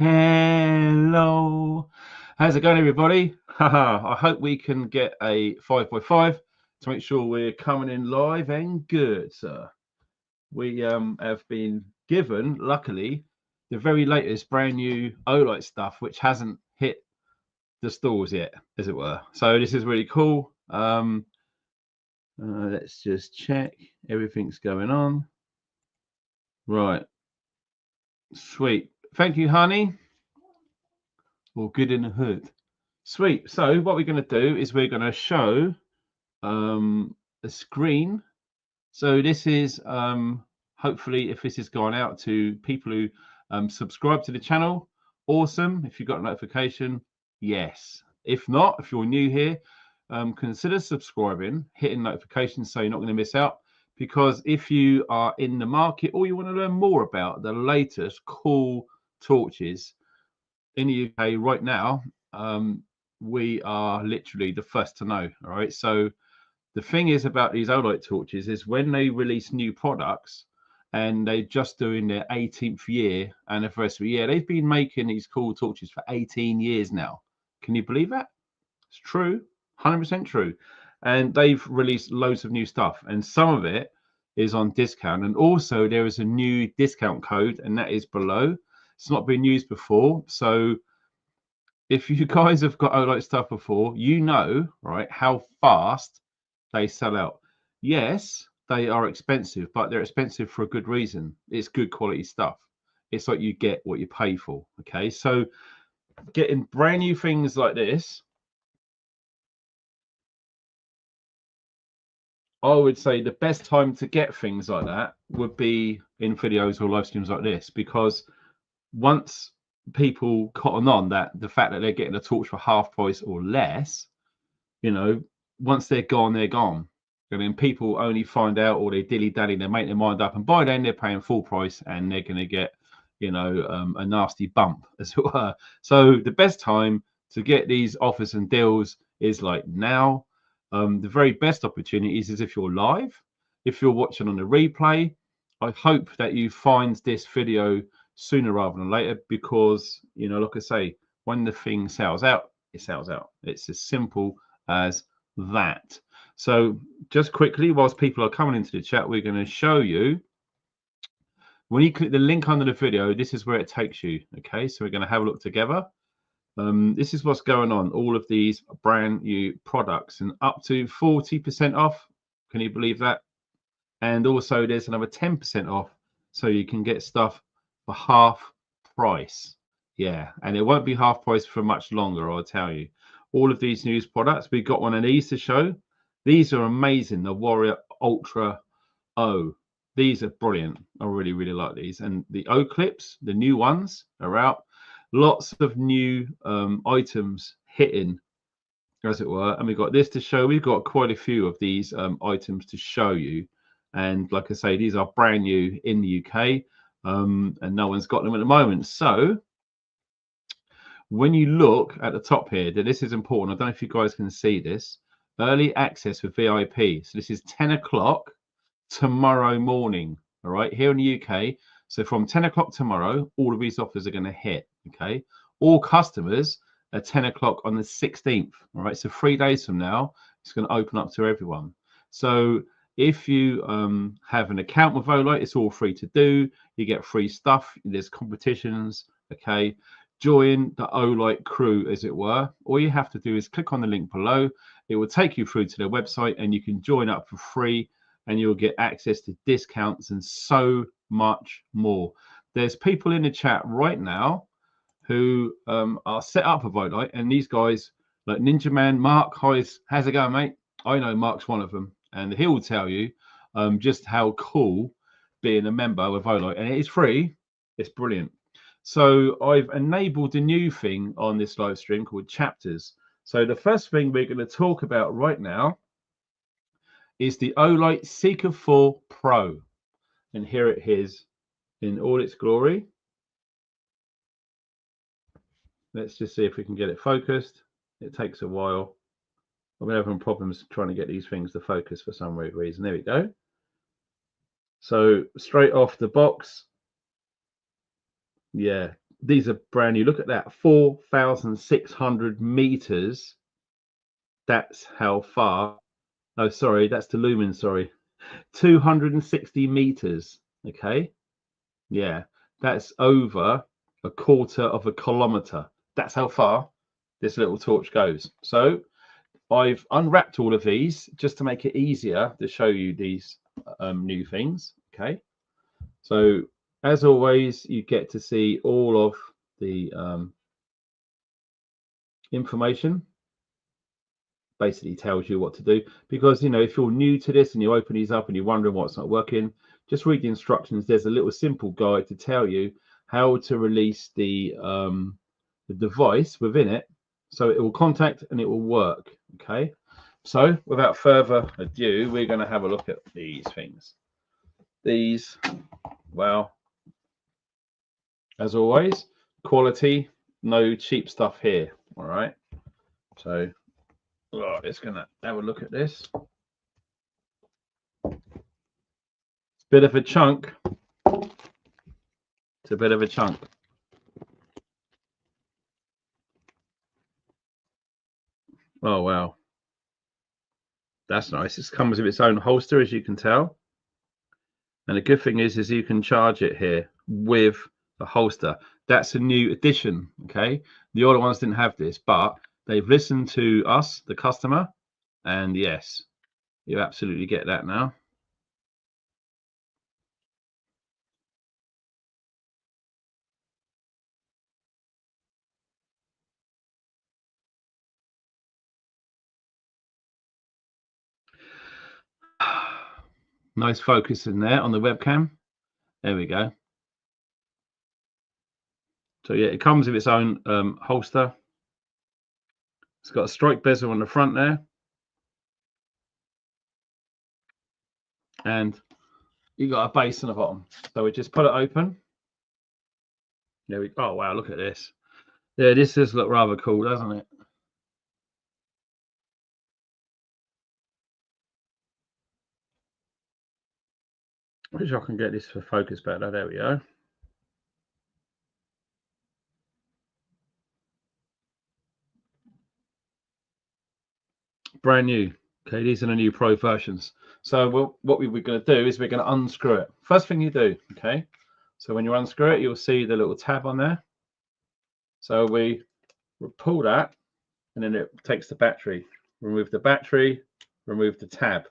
Hello, how's it going, everybody? I hope we can get a 5x5 to make sure we're coming in live and good, sir. We have been given, luckily, the very latest brand new Olight stuff, which hasn't hit the stores yet, as it were. So this is really cool. Let's just check everything's going on. Right, sweet. Thank you, honey. All good in the hood. Sweet. So what we're going to do is we're going to show a screen. So this is hopefully, if this has gone out to people who subscribe to the channel, awesome. If you've got a notification, yes. If not, if you're new here, consider subscribing, hitting notifications so you're not going to miss out. Because if you are in the market or you want to learn more about the latest cool torches in the UK right now, we are literally the first to know. All right. So the thing is about these Olight torches is when they release new products and they're just doing their 18th year anniversary. Yeah, they've been making these cool torches for 18 years now. Can you believe that? It's true. 100% true. And they've released loads of new stuff, and some of it is on discount. And also there is a new discount code, and that is below. It's not been used before. So if you guys have got Olight stuff before, you know, right, how fast they sell out. Yes, they are expensive, but they're expensive for a good reason. It's good quality stuff. It's like you get what you pay for. Okay, so getting brand new things like this, I would say the best time to get things like that would be in videos or live streams like this, because once people cotton on that the fact that they're getting a torch for half price or less, you know, once they're gone, they're gone. I mean, people only find out, or they dilly-dally, they make their mind up, and by then they're paying full price, and they're going to get, you know, a nasty bump, as it were. So the best time to get these offers and deals is like now. The very best opportunities is if you're live, if you're watching on the replay. I hope that you find this video sooner rather than later, because, you know, like I say, when the thing sells out, it sells out. It's as simple as that. So just quickly, whilst people are coming into the chat, we're going to show you, when you click the link under the video, this is where it takes you. Okay, so we're going to have a look together. This is what's going on, all of these brand new products, and up to 40% off. Can you believe that? And also there's another 10% off, so you can get stuff for half price. Yeah, and it won't be half price for much longer, I'll tell you. All of these new products, we've got one of these to show. These are amazing, the Warrior Ultra O. These are brilliant. I really, really like these. And the Oclips, the new ones, are out. Lots of new items hitting, as it were. And we've got this to show. We've got quite a few of these items to show you. And like I say, these are brand new in the UK, and no one's got them at the moment. So when you look at the top here, this is important. I don't know if you guys can see this. Early access for VIP. So this is 10 o'clock tomorrow morning. All right, here in the UK. So from 10 o'clock tomorrow, all of these offers are going to hit. Okay, all customers at 10 o'clock on the 16th. All right, so 3 days from now, it's going to open up to everyone. So if you have an account with Olight, it's all free to do. You get free stuff. There's competitions. Okay, join the Olight crew, as it were. All you have to do is click on the link below. It will take you through to their website, and you can join up for free, and you'll get access to discounts and so much more. There's people in the chat right now who are set up with Olight, and these guys like Ninja Man, Mark, how's it going, mate? I know Mark's one of them, and he will tell you just how cool being a member with Olight, and it is free. It's brilliant. So I've enabled a new thing on this live stream called chapters. So the first thing we're going to talk about right now is the Olight Seeker 4 Pro, and here it is in all its glory. Let's just see if we can get it focused. It takes a while. I've been having problems trying to get these things to focus for some weird reason. There we go. So straight off the box, yeah, these are brand new. Look at that, 4,600 meters. That's how far. Oh, sorry, that's the lumen. Sorry, 260 meters. Okay, yeah, that's over a quarter of a kilometer. That's how far this little torch goes. So I've unwrapped all of these just to make it easier to show you these new things. Okay, so as always, you get to see all of the information. Basically tells you what to do, because you know, if you're new to this and you open these up and you're wondering what's not working, just read the instructions. There's a little simple guide to tell you how to release the device within it, so it will contact and it will work. Okay, so without further ado, we're going to have a look at these things. These, well, as always, quality, no cheap stuff here. All right, so it's gonna have a look at this. It's a bit of a chunk. It's a bit of a chunk. Oh wow, that's nice. It comes with its own holster, as you can tell. And the good thing is you can charge it here with the holster. That's a new addition. Okay, the other ones didn't have this, but they've listened to us, the customer, and yes, you absolutely get that now. Nice focus in there on the webcam. There we go. So yeah, it comes with its own holster. It's got a strike bezel on the front there, and you got a base on the bottom. So we just put it open. There we go. Oh wow, look at this. Yeah, this does look rather cool, doesn't it? I wish I can get this for focus better. There we go. Brand new. Okay, these are the new Pro versions. So what we're going to do is we're going to unscrew it. First thing you do, okay? So when you unscrew it, you'll see the little tab on there. So we pull that, and then it takes the battery. Remove the battery, remove the tab.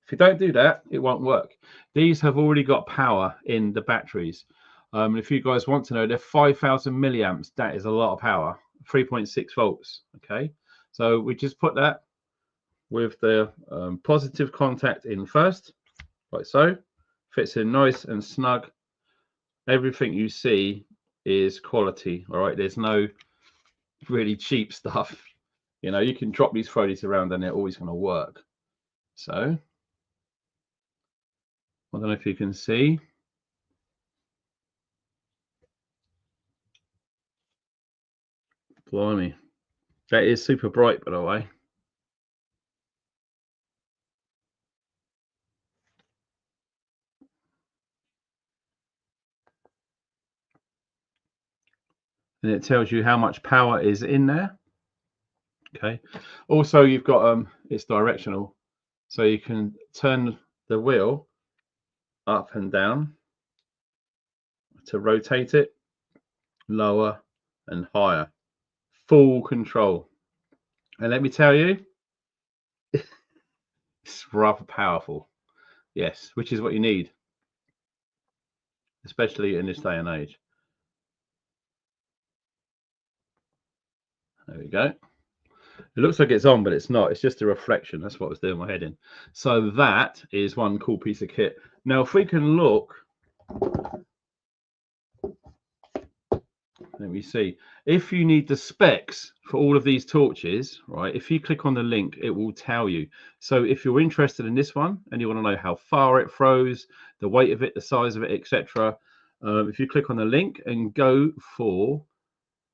If you don't do that, it won't work. These have already got power in the batteries. If you guys want to know, they're 5,000 milliamps. That is a lot of power. 3.6 volts. Okay, so we just put that with the positive contact in first, like so. Fits in nice and snug. Everything you see is quality. All right, there's no really cheap stuff. You know, you can drop these, throw these around, and they're always going to work. So I don't know if you can see. Blimey, that is super bright, by the way. And it tells you how much power is in there. Okay, also you've got it's directional, so you can turn the wheel up and down to rotate it, lower and higher. Full control. And let me tell you, it's rather powerful. Yes, which is what you need, especially in this day and age. There we go. It looks like it's on, but it's not. It's just a reflection. That's what was doing my head in. So that is one cool piece of kit. Now, if we can look, let me see. If you need the specs for all of these torches, right, if you click on the link, it will tell you. So if you're interested in this one and you want to know how far it throws, the weight of it, the size of it, etc., if you click on the link and go for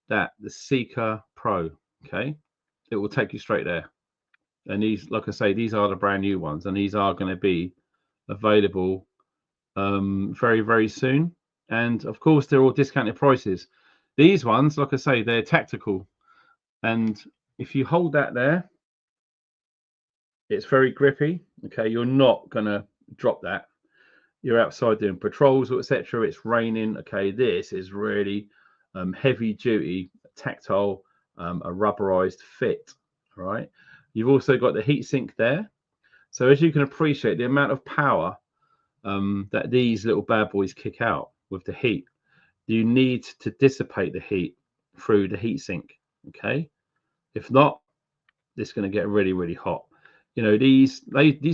that, the Seeker Pro, okay, it will take you straight there. And these, like I say, these are the brand new ones, and these are going to be available very, very soon. And of course, they're all discounted prices. These ones, like I say, they're tactical, and if you hold that there, it's very grippy. Okay, you're not gonna drop that. You're outside doing patrols or etc. It's raining. Okay, this is really heavy duty, tactile, a rubberized fit. All right. You've also got the heatsink there. So as you can appreciate, the amount of power that these little bad boys kick out with the heat, you need to dissipate the heat through the heatsink. Okay. If not, it's going to get really, really hot. You know, these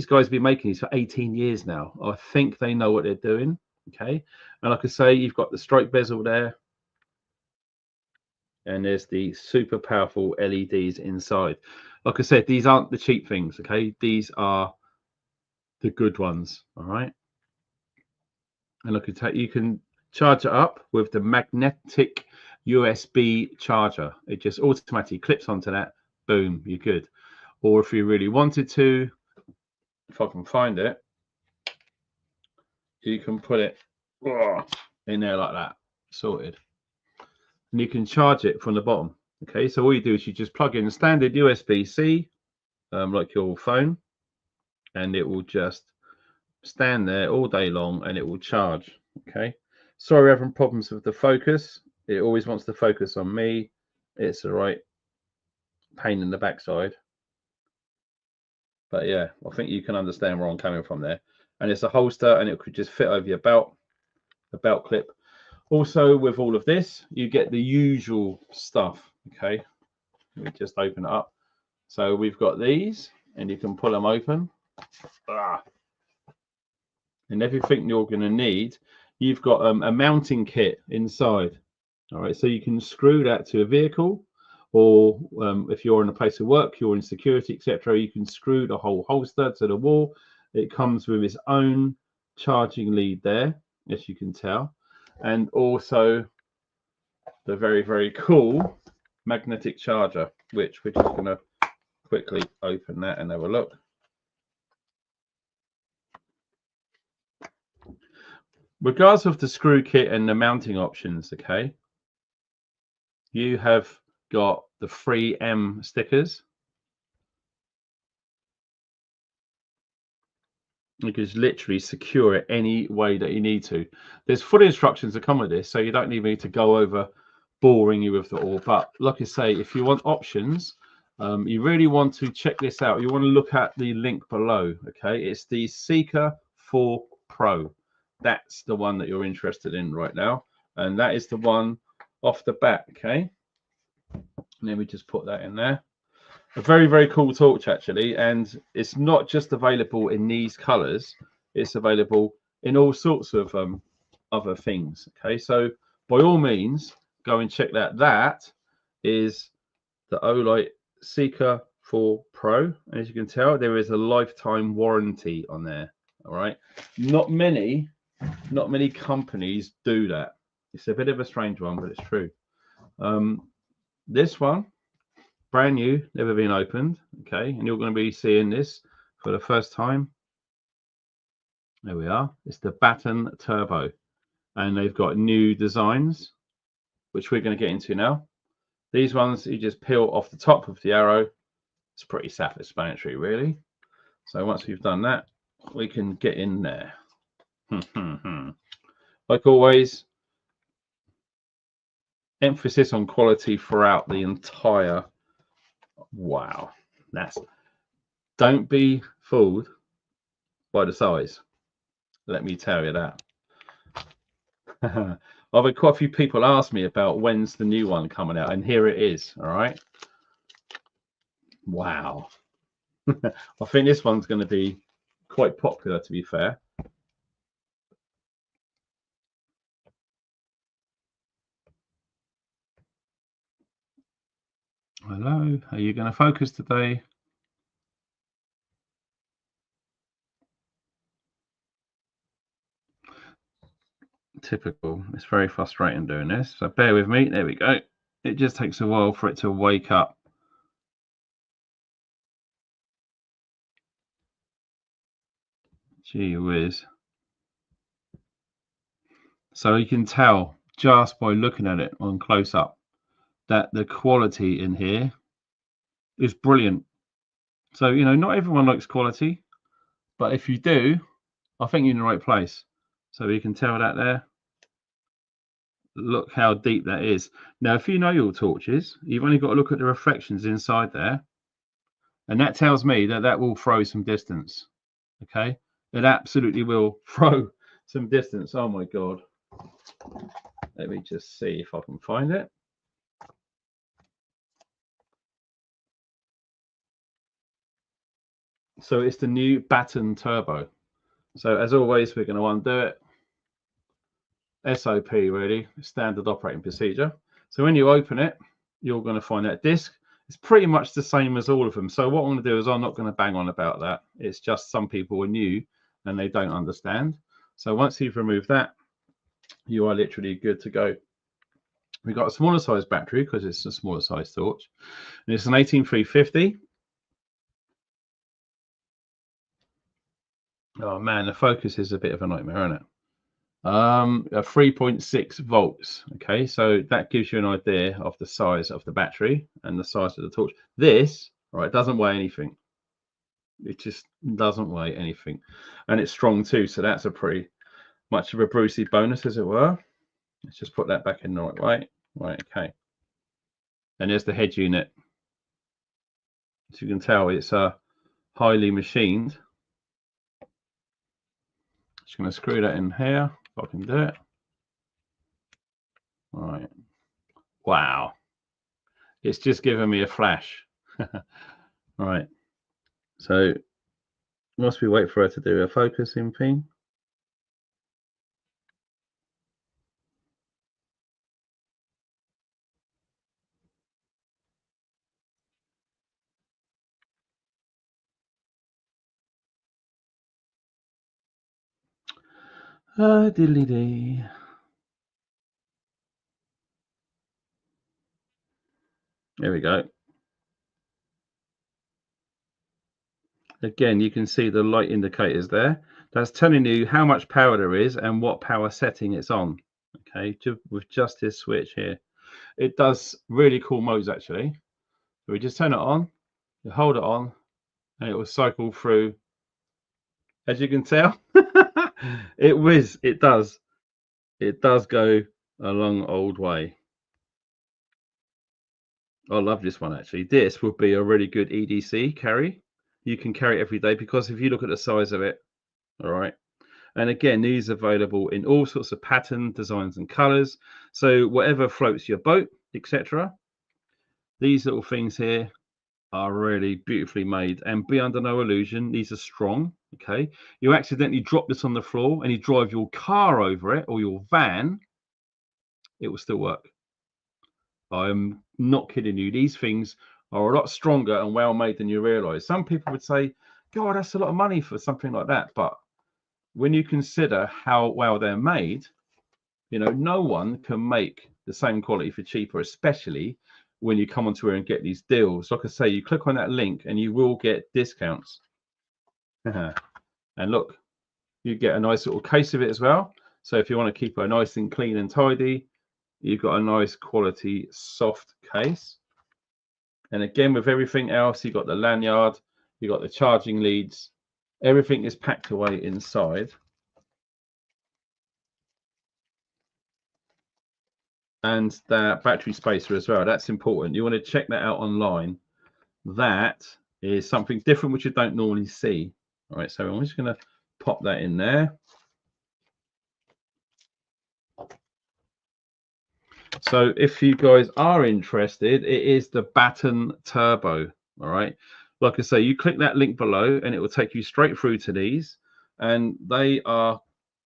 guys have been making these for 18 years now. I think they know what they're doing. Okay, and like I say, you've got the strike bezel there, and there's the super powerful LEDs inside. Like I said, these aren't the cheap things. Okay, these are the good ones. All right, and look at you can charge it up with the magnetic USB charger. It just automatically clips onto that. Boom, you're good. Or if you really wanted to, if I can find it, you can put it in there like that, sorted. And you can charge it from the bottom. Okay, so all you do is you just plug in standard USB-C, like your phone, and it will just stand there all day long and it will charge. Okay, sorry, we're having problems with the focus. It always wants to focus on me. It's the right pain in the backside. But yeah, I think you can understand where I'm coming from there. And it's a holster and it could just fit over your belt, the belt clip. Also, with all of this, you get the usual stuff. Okay, let me just open it up. So we've got these, and you can pull them open. And everything you're going to need, you've got a mounting kit inside. All right, so you can screw that to a vehicle, or if you're in a place of work, you're in security, etc. You can screw the whole holster to the wall. It comes with its own charging lead there, as you can tell, and also the very, very cool magnetic charger, which we're just going to quickly open that and have a look. Regardless of the screw kit and the mounting options, okay, you have got the 3M stickers. You can literally secure it any way that you need to. There's full instructions that come with this, so you don't need me to go over boring you with it all. But like I say, if you want options, you really want to check this out. You want to look at the link below. Okay, it's the Seeker 4 Pro. That's the one that you're interested in right now, and that is the one off the bat. Okay, let me just put that in there. A very, very cool torch actually, and it's not just available in these colors, it's available in all sorts of other things. Okay, so by all means go and check that. That is the Olight Seeker 4 Pro. As you can tell, there is a lifetime warranty on there. All right, not many companies do that. It's a bit of a strange one, but it's true. This one, brand new, never been opened. Okay, and you're going to be seeing this for the first time. There we are. It's the Baton Turbo, and they've got new designs, which we're going to get into now. These ones you just peel off the top of the arrow. It's pretty self-explanatory, really. So once we've done that, we can get in there. Like always, emphasis on quality throughout the entire. Wow, don't be fooled by the size. Let me tell you that. I've had quite a few people ask me about when's the new one coming out, and here it is. All right. Wow. I think this one's going to be quite popular, to be fair. Hello, are you going to focus today? Typical. It's very frustrating doing this, so bear with me. There we go. It just takes a while for it to wake up. Gee whiz. So you can tell just by looking at it on close up that the quality in here is brilliant. So, you know, not everyone likes quality, but if you do, I think you're in the right place. So you can tell that there. Look how deep that is. Now, if you know your torches, you've only got to look at the reflections inside there. And that tells me that that will throw some distance. Okay. It absolutely will throw some distance. Oh my God. Let me just see if I can find it. So it's the new Baton Turbo. So as always, we're going to undo it. SOP really, standard operating procedure. So when you open it, you're going to find that disc. It's pretty much the same as all of them. So what I'm going to do is I'm not going to bang on about that. It's just some people are new and they don't understand. So once you've removed that, you are literally good to go. We've got a smaller size battery because it's a smaller size torch. And it's an 18350. Oh man, the focus is a bit of a nightmare, isn't it? 3.6 volts. Okay, so that gives you an idea of the size of the battery and the size of the torch. This, right, doesn't weigh anything. It just doesn't weigh anything, and it's strong too. So that's a pretty much of a Brucey bonus, as it were. Let's just put that back in the right way. Right, okay. And there's the head unit. As you can tell, it's highly machined. Just going to screw that in here if I can do it. All right. Wow. It's just given me a flash. Right. So whilst we wait for her to do a focusing thing. Diddly dee. There we go. Again, you can see the light indicators there. That's telling you how much power there is and what power setting it's on. Okay, with just this switch here. It does really cool modes actually. So we just turn it on, you hold it on, and it will cycle through. As you can tell, it does. It does go a long old way. I love this one actually. This would be a really good EDC carry. You can carry it every day because if you look at the size of it, all right. And again, these are available in all sorts of pattern designs and colors. So whatever floats your boat, etc. These little things here are really beautifully made, and be under no illusion, these are strong. Okay, you accidentally drop this on the floor and you drive your car over it or your van, it will still work. I'm not kidding you. These things are a lot stronger and well made than you realize. Some people would say, God, that's a lot of money for something like that. But when you consider how well they're made, you know, no one can make the same quality for cheaper, especially when you come onto here and get these deals. Like I say, you click on that link and you will get discounts. And look, you get a nice little case of it as well. So if you want to keep it nice and clean and tidy, you've got a nice quality soft case. And again, with everything else, you've got the lanyard, you've got the charging leads, everything is packed away inside. And that battery spacer as well, that's important. You want to check that out online. That is something different which you don't normally see. All right, so I'm just going to pop that in there. So if you guys are interested, it is the Baton Turbo. All right, like I say, you click that link below and it will take you straight through to these, and they are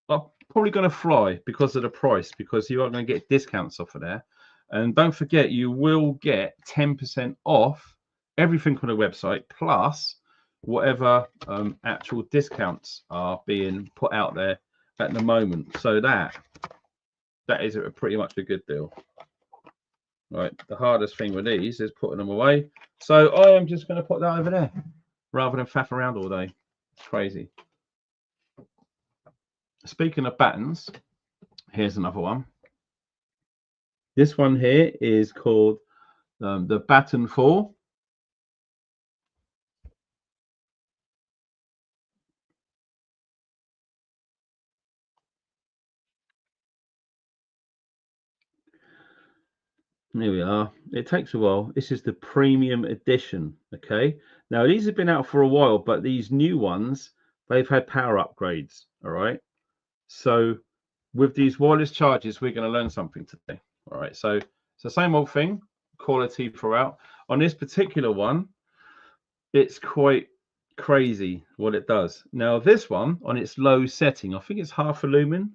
probably going to fly because of the price, because you are going to get discounts off of there. And don't forget, you will get 10% off everything on the website, plus whatever actual discounts are being put out there at the moment. So that is pretty much a good deal. Right, the hardest thing with these is putting them away. So I am just going to put that over there rather than faff around all day. It's crazy. Speaking of Batons, here's another one. This one here is called the Baton 4. Here we are. It takes a while. This is the premium edition. Okay. Now these have been out for a while, but these new ones, they've had power upgrades. All right. So with these wireless chargers, we're going to learn something today. All right. So it's the same old thing, quality throughout. On this particular one, it's quite crazy what it does. Now this one on its low setting, I think it's half a lumen.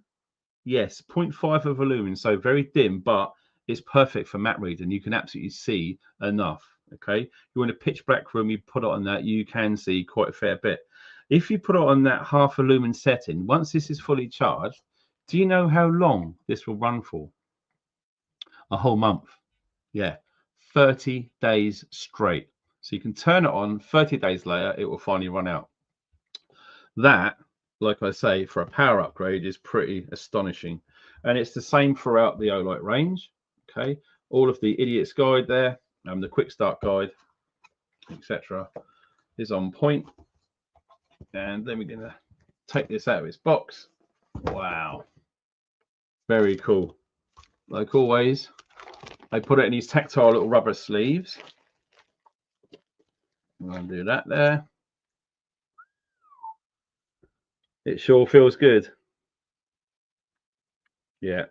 Yes, 0.5 of a lumen, so very dim, but it's perfect for map reading. You can absolutely see enough. Okay, you're in a pitch black room, you put it on that, you can see quite a fair bit. If you put it on that half a lumen setting, once this is fully charged, do you know how long this will run for? A whole month. Yeah, 30 days straight. So you can turn it on, 30 days later, it will finally run out. That, like I say, for a power upgrade is pretty astonishing. And it's the same throughout the Olight range. Okay, all of the idiot's guide there, the quick start guide, etc., is on point. And then we're gonna take this out of its box. Wow, very cool. Like always, I put it in these tactile little rubber sleeves. I'm gonna do that there. It sure feels good. Yeah,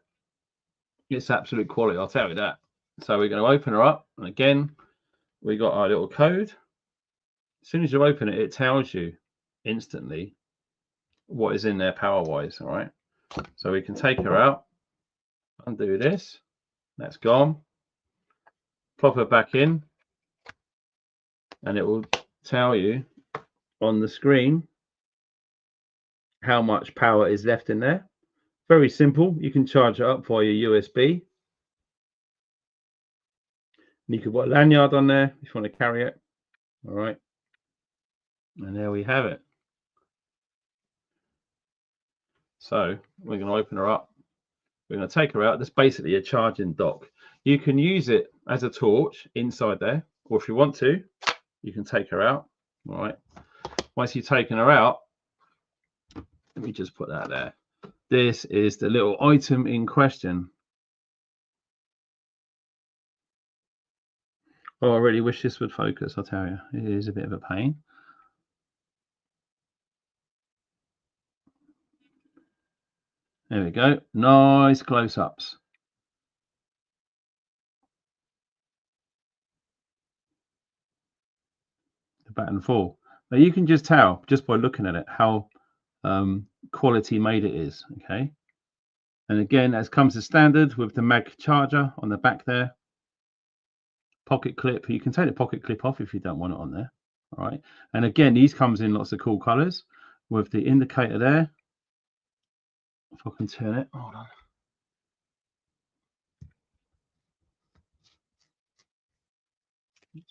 it's absolute quality, I'll tell you that. So we're going to open her up, and again, we got our little code. As soon as you open it, it tells you instantly what is in there power wise. All right, so we can take her out, undo this, that's gone, plop her back in, and it will tell you on the screen how much power is left in there. Very simple. You can charge it up via USB. And you can put a lanyard on there if you want to carry it. All right, and there we have it. So we're going to open her up. We're going to take her out. That's basically a charging dock. You can use it as a torch inside there, or if you want to, you can take her out. All right. Once you've taken her out, let me just put that there. This is the little item in question. Oh, I really wish this would focus, I'll tell you. It is a bit of a pain. There we go. Nice close-ups. The Baton 4. Now you can just tell, just by looking at it, how quality made it is. Okay. And again, as comes as standard with the mag charger on the back there. Pocket clip. You can take the pocket clip off if you don't want it on there. All right. And again, these comes in lots of cool colors with the indicator there. If I can turn it, hold on.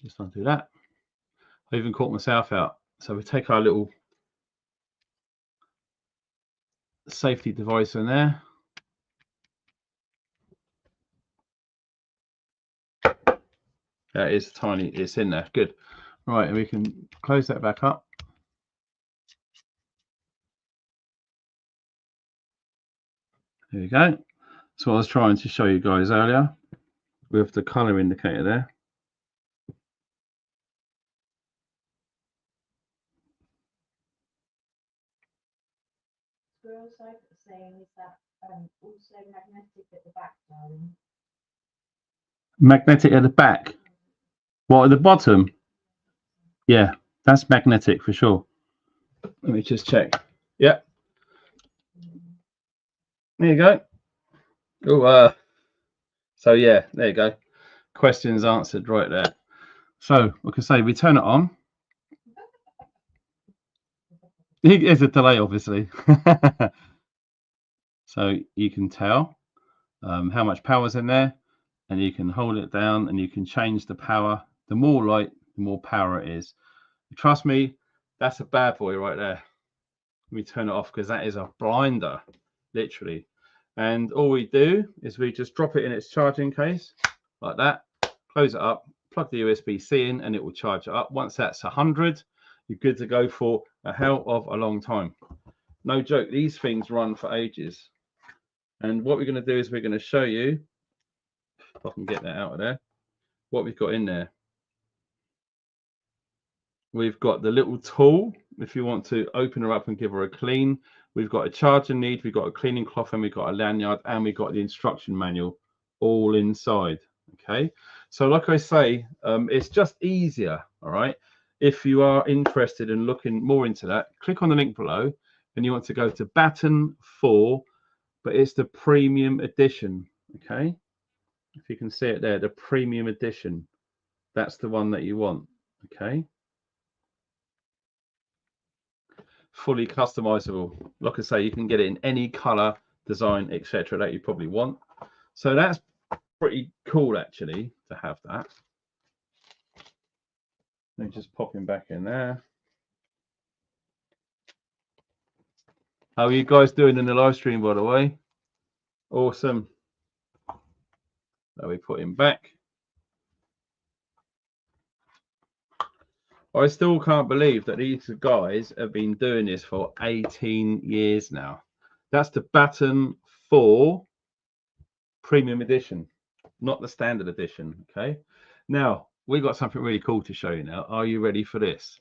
Just undo that. I even caught myself out. So we take our little safety device in there. That is tiny. It's in there. Good. Right, and we can close that back up. There we go. So I was trying to show you guys earlier with the color indicator there. Saying is that also magnetic at the back, darling? Magnetic at the back. What, at the bottom? Yeah, that's magnetic for sure. Let me just check. Yeah. There you go. Oh, so yeah, there you go. Questions answered right there. So like I say, we turn it on. There's a delay, obviously. So you can tell how much power is in there, and you can hold it down and you can change the power. The more light, the more power it is. Trust me, that's a bad boy right there. Let me turn it off because that is a blinder, literally. And all we do is we just drop it in its charging case like that, close it up, plug the USB-C in, and it will charge it up. Once that's 100, you're good to go for a hell of a long time. No joke, these things run for ages. And what we're going to do is we're going to show you, if I can get that out of there, what we've got in there. We've got the little tool if you want to open her up and give her a clean. We've got a charger lead, we've got a cleaning cloth, and we've got a lanyard, and we've got the instruction manual all inside. Okay, so like I say, it's just easier. All right, if you are interested in looking more into that, click on the link below, and you want to go to Baton 4, but it's the premium edition. Okay, if you can see it there, the premium edition, that's the one that you want. Okay, fully customizable. Like I say, you can get it in any color, design, etc. that you probably want. So that's pretty cool actually to have that. Let me just pop him back in there. How are you guys doing in the live stream, by the way? Awesome. Now we put him back. I still can't believe that these guys have been doing this for 18 years now. That's the Baton 4 premium edition, not the standard edition. Okay, now we got something really cool to show you now. Are you ready for this?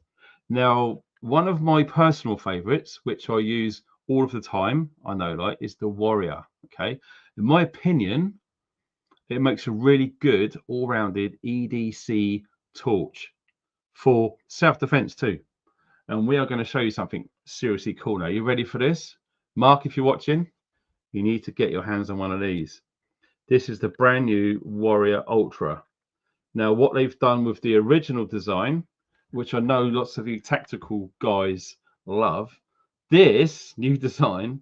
Now, one of my personal favorites, which I use all of the time, I know, like, is the Warrior. Okay, in my opinion, it makes a really good all-rounded EDC torch for self-defense too. And we are going to show you something seriously cool now. You ready for this? Mark, if you're watching, you need to get your hands on one of these. This is the brand new Warrior Ultra. Now, what they've done with the original design, which I know lots of you tactical guys love, this new design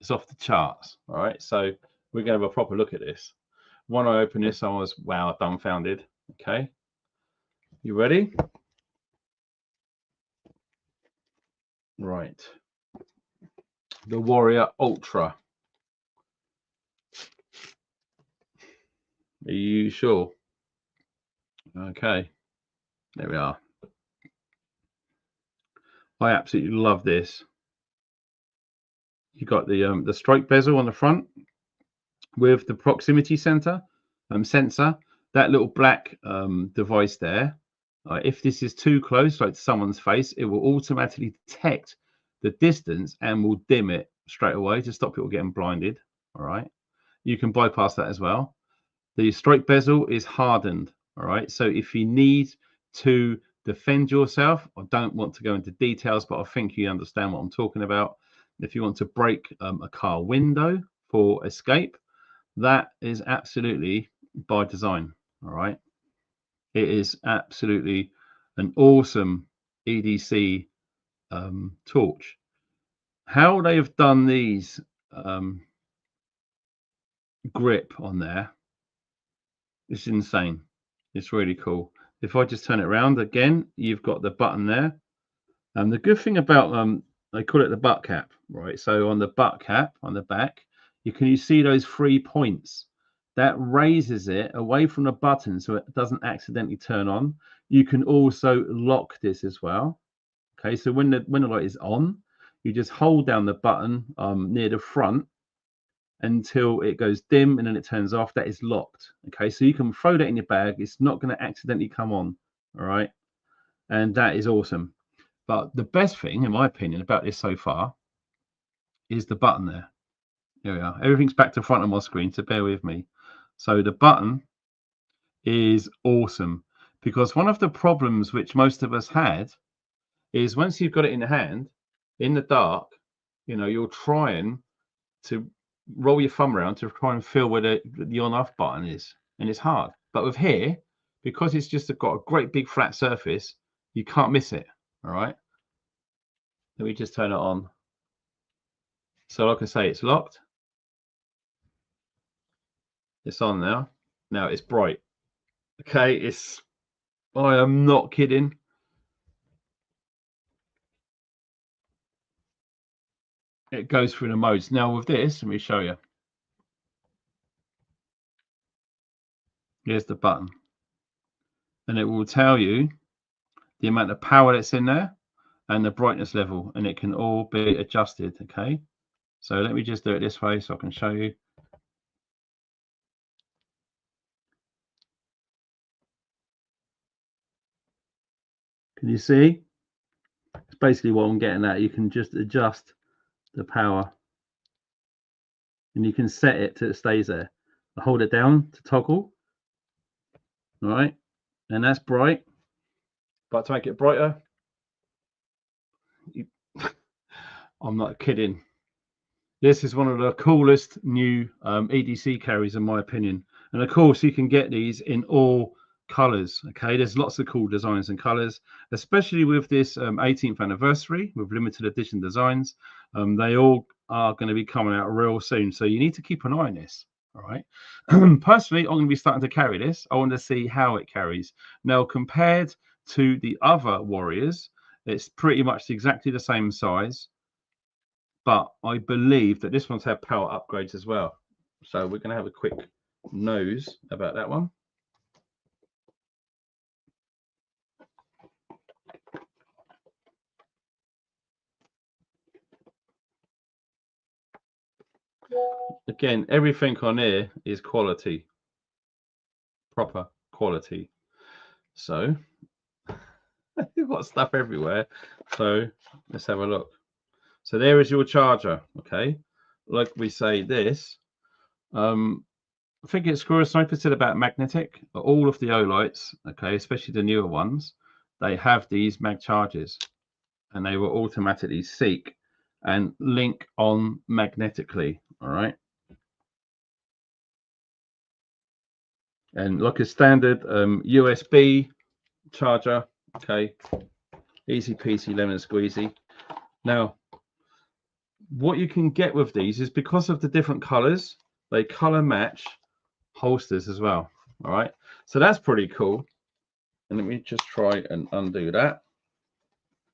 is off the charts. All right, so we're going to have a proper look at this. When I opened this, I was, wow, dumbfounded. Okay, you ready? Right, the Warrior Ultra. Are you sure? Okay, there we are. I absolutely love this. You got the strike bezel on the front with the proximity sensor. That little black device there. If this is too close, like to someone's face, it will automatically detect the distance and will dim it straight away to stop people getting blinded. All right, you can bypass that as well. The strike bezel is hardened. All right, so if you need to defend yourself, I don't want to go into details, but I think you understand what I'm talking about. If you want to break a car window for escape, that is absolutely by design. All right, it is absolutely an awesome EDC torch. How they have done these grip on there, it's insane. It's really cool. If I just turn it around again, you've got the button there. And the good thing about they call it the butt cap, right? So on the butt cap on the back, you see those 3 points that raises it away from the button so it doesn't accidentally turn on. You can also lock this as well. Okay, so when the light is on, you just hold down the button near the front until it goes dim and then it turns off. That is locked. Okay, so you can throw that in your bag. It's not going to accidentally come on. All right, and that is awesome. But the best thing, in my opinion, about this so far is the button there. Here we are. Everything's back to front of my screen, so bear with me. So the button is awesome because one of the problems which most of us had is once you've got it in the hand, in the dark, you're trying to roll your thumb around to try and feel where the on-off button is, and it's hard. But with here, because it's just got a great big flat surface, you can't miss it. All right, let me just turn it on. So like I say, it's locked. It's on now. Now it's bright. Okay, I am not kidding. It goes through the modes. Now with this, let me show you. Here's the button, and it will tell you the amount of power that's in there and the brightness level, and it can all be adjusted. Okay, so let me just do it this way so I can show you. Can you see? It's basically what I'm getting at. You can just adjust the power, and you can set it till it stays there. I hold it down to toggle. All right, and that's bright. But to make it brighter, I'm not kidding. This is one of the coolest new EDC carries, in my opinion. And of course, you can get these in all colors. Okay, there's lots of cool designs and colors, especially with this 18th anniversary with limited edition designs. They all are going to be coming out real soon, so you need to keep an eye on this. All right. Personally, I'm going to be starting to carry this. I want to see how it carries. Now, compared to the other Warriors, it's pretty much exactly the same size, but I believe that this one's had power upgrades as well. So we're going to have a quick nose about that one. Again, everything on here is quality, proper quality. So you've got stuff everywhere. So let's have a look. So there is your charger. Okay, like we say this. I think it's Squirrel Sniper said about magnetic. All of the Olights, okay, especially the newer ones, they have these mag chargers, and they will automatically seek and link on magnetically. All right. And like a standard USB charger, okay, easy peasy lemon squeezy. Now, what you can get with these is, because of the different colors, they color match holsters as well. All right, so that's pretty cool. And let me just try and undo that,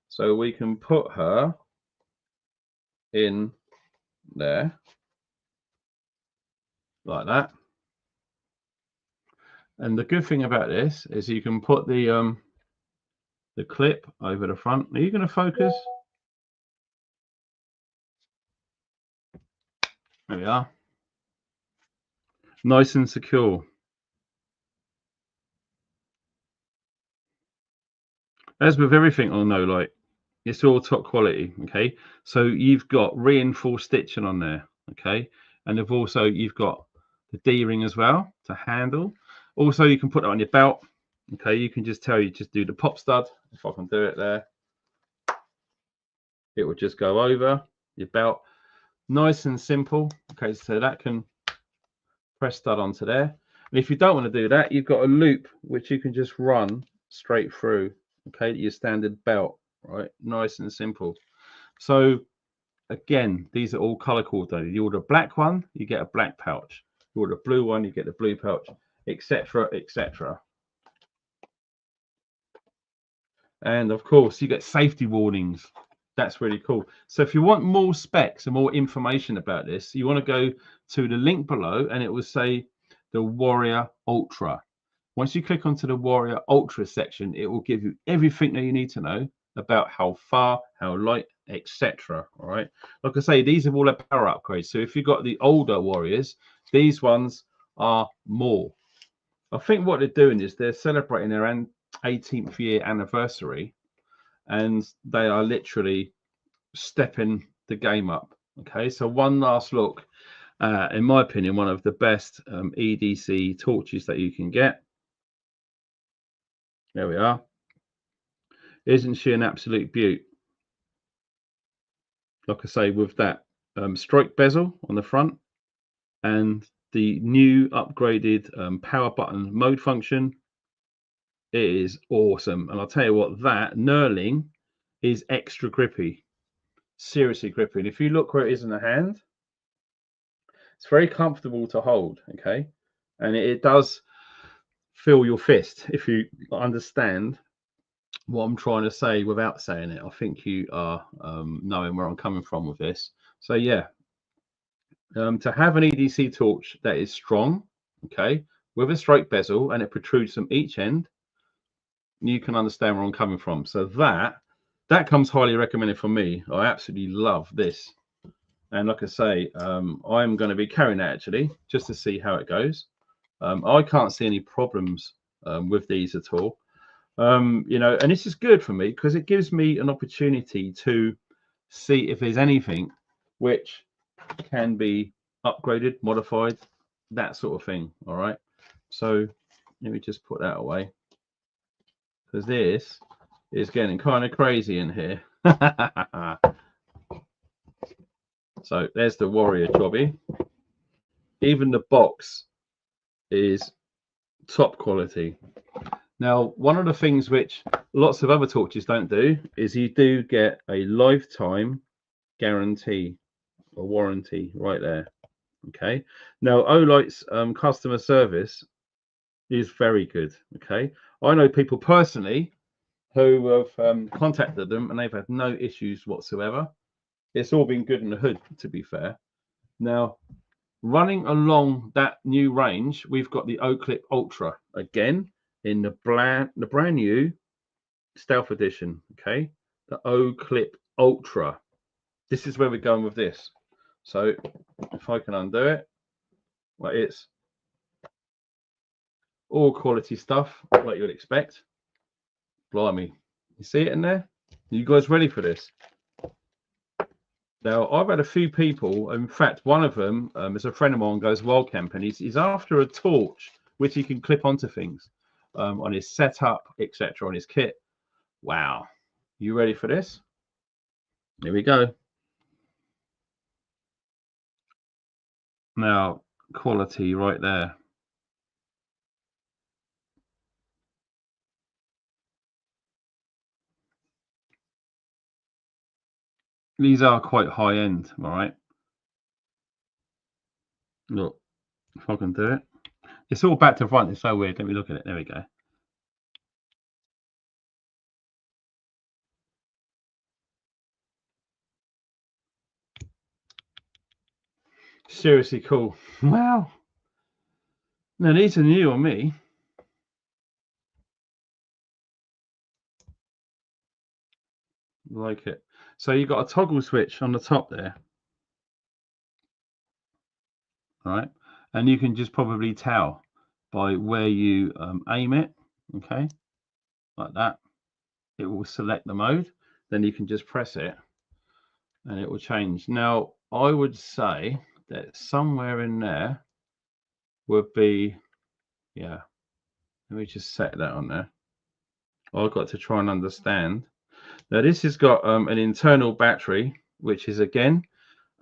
so we can put her in there like that. And the good thing about this is you can put the clip over the front. Are you going to focus? There we are. Nice and secure. As with everything on Olight, it's all top quality. Okay, so you've got reinforced stitching on there. Okay, and you've got the D-ring as well to handle. Also, you can put it on your belt. Okay, you can just do the pop stud. If I can do it there, it will just go over your belt. Nice and simple. Okay, so that can press stud onto there. And if you don't want to do that, you've got a loop which you can just run straight through. Okay, your standard belt, right? Nice and simple. So again, these are all color coordinated. You order a black one, you get a black pouch. You order a blue one, you get the blue pouch, etc., etc. And of course, you get safety warnings. That's really cool. So if you want more specs and more information about this, you want to go to the link below, and it will say the Warrior Ultra. Once you click onto the Warrior Ultra section, it will give you everything that you need to know about how far, how light, etc. All right. Like I say, these are all a power upgrades. So if you've got the older Warriors, these ones are more. I think what they're doing is they're celebrating their 18th year anniversary, and they are literally stepping the game up. Okay, so one last look. In my opinion, one of the best EDC torches that you can get. There we are. Isn't she an absolute beaut? Like I say, with that strike bezel on the front and the new upgraded power button mode function, it is awesome. And I'll tell you what, that knurling is extra grippy. Seriously grippy. And if you look where it is in the hand, it's very comfortable to hold. Okay, and it does feel your fist. If you understand what I'm trying to say without saying it, I think you are knowing where I'm coming from with this. So yeah, to have an EDC torch that is strong, okay, with a straight bezel, and it protrudes from each end. You can understand where I'm coming from. So that comes highly recommended for me. I absolutely love this. And like I say, I'm going to be carrying that actually, just to see how it goes. I can't see any problems with these at all. You know, and this is good for me because it gives me an opportunity to see if there's anything which can be upgraded, modified, that sort of thing. All right. So let me just put that away, because this is getting kind of crazy in here. So there's the Warrior Jobby. Even the box is top quality. Now, one of the things which lots of other torches don't do is you do get a lifetime guarantee or warranty right there. Okay. Now, Olight's customer service is very good. Okay. I know people personally who have contacted them and they've had no issues whatsoever. It's all been good in the hood, to be fair. Now, running along that new range, we've got the Oclip Ultra again in the brand new Stealth Edition. Okay, the Oclip Ultra. This is where we're going with this. So if I can undo it, well, it's all quality stuff like you'd expect. Blimey, you see it in there? You guys ready for this? Now, I've had a few people, in fact, one of them is a friend of mine, goes wild camping. He's after a torch which he can clip onto things on his setup, etc., on his kit. Wow. You ready for this? Here we go. Now, quality right there. These are quite high end, all right? Look, if I can do it. It's all back to front. It's so weird. Let me look at it. There we go. Seriously cool. Wow. Now, these are new on me. Like it. So you've got a toggle switch on the top there. Right, and you can just probably tell by where you aim it. Okay, like that. It will select the mode, then you can just press it and it will change. Now I would say that somewhere in there would be, yeah, let me just set that on there. I've got to try and understand. Now this has got an internal battery, which is again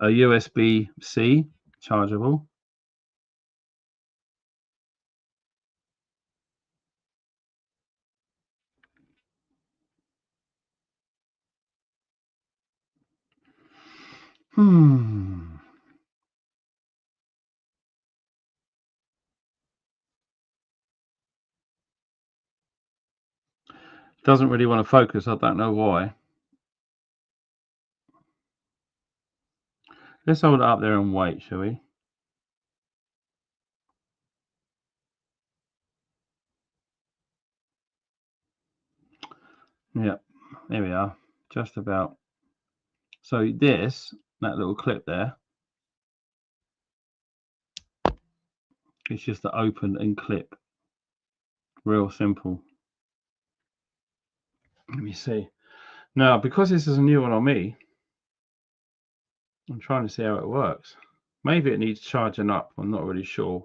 a USB-C chargeable. Doesn't really want to focus. I don't know why. Let's hold it up there and wait, shall we? Yeah, there we are. Just about. So this, that little clip there, it's just to open and clip. Real simple. Let me see. Now, because this is a new one on me, I'm trying to see how it works. Maybe it needs charging up. I'm not really sure.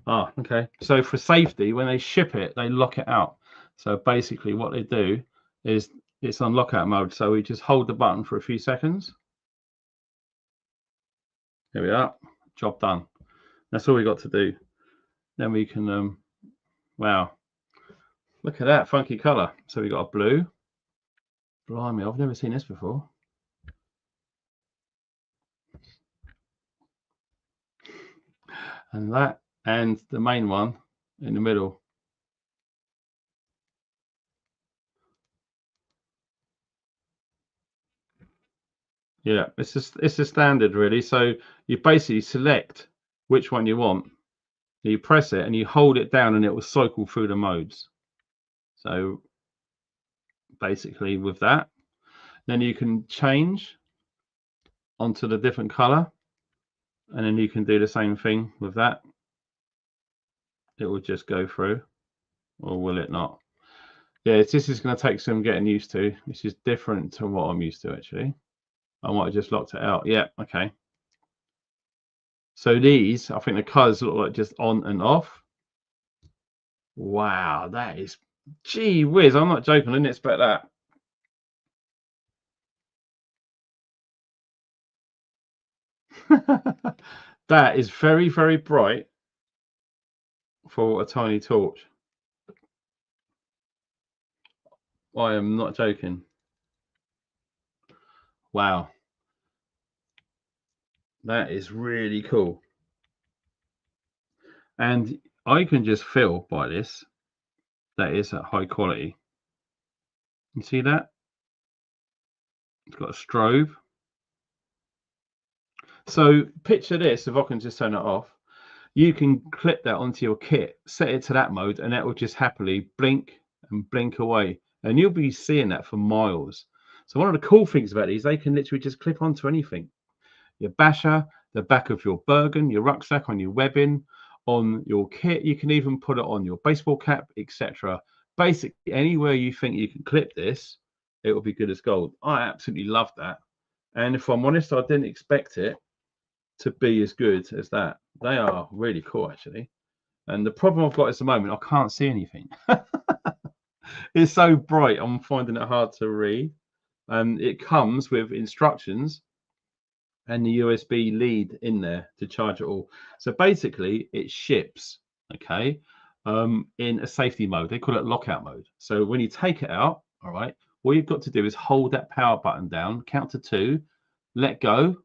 Ah, okay. So for safety, when they ship it, they lock it out. So basically what they do is it's on lockout mode. So we just hold the button for a few seconds. There we are. Job done. That's all we got to do. Then we can, wow. Look at that funky color. So we got a blue. Blimey, I've never seen this before. And that and the main one in the middle. Yeah, it's a standard really. So you basically select which one you want. You press it and you hold it down and it will cycle through the modes. So basically with that, then you can change onto the different color, and then you can do the same thing with that. It will just go through, or will it not? Yeah, this is going to take some getting used to. This is different to what I'm used to actually. I might have just locked it out. Yeah, okay. So these, I think the colors look like just on and off. Wow, that is, gee whiz, I'm not joking. I didn't expect that. That is very, very bright for a tiny torch. I am not joking. Wow. That is really cool. And I can just feel by this that is at high quality. You see that? It's got a strobe. So picture this, if I can just turn it off, you can clip that onto your kit, set it to that mode, and that will just happily blink and blink away. And you'll be seeing that for miles. So one of the cool things about these, they can literally just clip onto anything. Your basher, the back of your Bergen, your rucksack, on your webbing, on your kit. You can even put it on your baseball cap, etc. Basically, anywhere you think you can clip this, it will be good as gold. I absolutely love that. And if I'm honest, I didn't expect it to be as good as that. They are really cool, actually. And the problem I've got is the moment I can't see anything. It's so bright, I'm finding it hard to read. It comes with instructions and the USB lead in there to charge it all. So basically it ships, okay, in a safety mode. They call it lockout mode. So when you take it out, all right, all you've got to do is hold that power button down, count to 2, let go,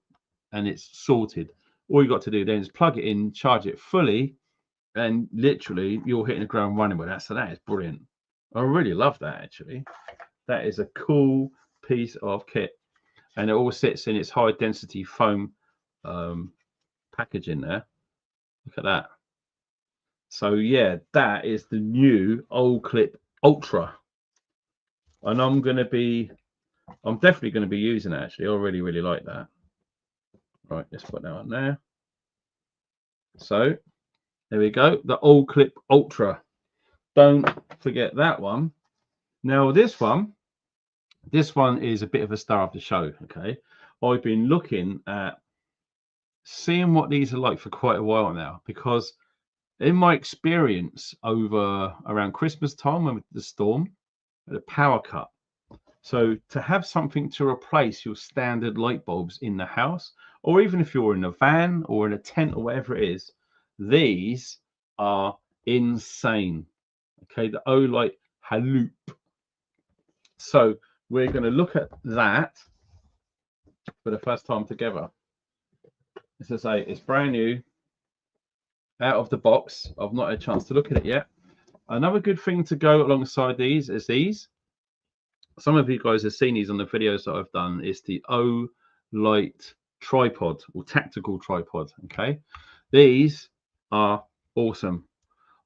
and it's sorted. All you got to do then is plug it in, charge it fully, and literally you're hitting the ground running with that. So that is brilliant. I really love that actually. That is a cool piece of kit. And it all sits in its high density foam packaging there. Look at that. So yeah, that is the new Oclip Ultra. And I'm definitely going to be using it actually. I really, really like that. Right, let's put that on there. So there we go, the Oclip Ultra. Don't forget that one. Now this one is a bit of a star of the show. Okay, I've been looking at seeing what these are like for quite a while now, because in my experience over around Christmas time with the storm, the power cut. So to have something to replace your standard light bulbs in the house, or even if you're in a van or in a tent or whatever it is, these are insane. Okay, the Olight Haloop. So we're going to look at that for the first time together. As I say, it's brand new, out of the box. I've not had a chance to look at it yet. Another good thing to go alongside these is these. Some of you guys have seen these on the videos that I've done. It's the Olight tripod or tactical tripod. Okay, these are awesome.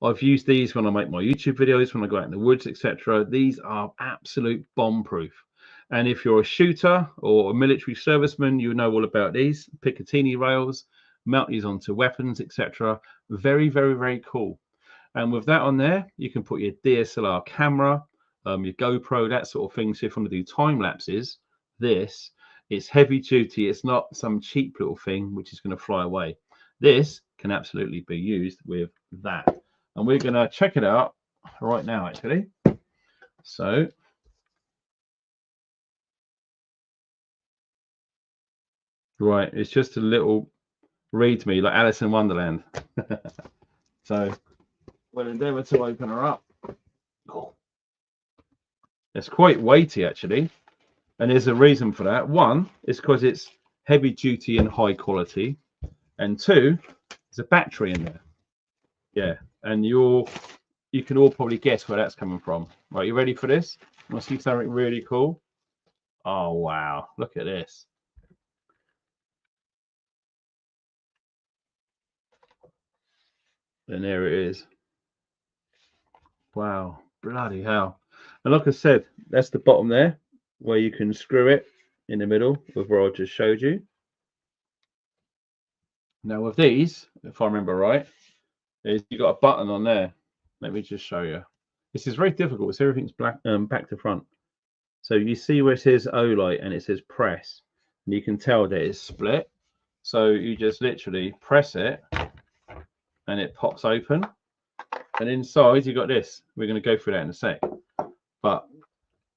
I've used these when I make my YouTube videos, when I go out in the woods, etc. These are absolute bomb proof. And if you're a shooter or a military serviceman, you know all about these Picatinny rails, mount these onto weapons, etc. Very, very, very cool. And with that on there, you can put your DSLR camera, your GoPro, that sort of thing. So if you want to do time lapses, this is heavy duty. It's not some cheap little thing which is going to fly away. This can absolutely be used with that. And we're going to check it out right now, actually. So right, it's just a little read me like Alice in Wonderland. So we'll endeavour to open her up. Oh. It's quite weighty actually, and there's a reason for that. One is because it's heavy duty and high quality, and two, there's a battery in there. Yeah, and you can all probably guess where that's coming from. Right, you ready for this? Want to see something really cool? Oh wow, look at this. And there it is. Wow, bloody hell. And like I said, that's the bottom there where you can screw it in the middle with where I just showed you. Now with these, if I remember right, is you got a button on there. Let me just show you. This is very difficult. So everything's black, back to front. So you see where it says Olight and it says press, and you can tell that it's split. So you just literally press it, and it pops open. And inside you got this. We're going to go through that in a sec. But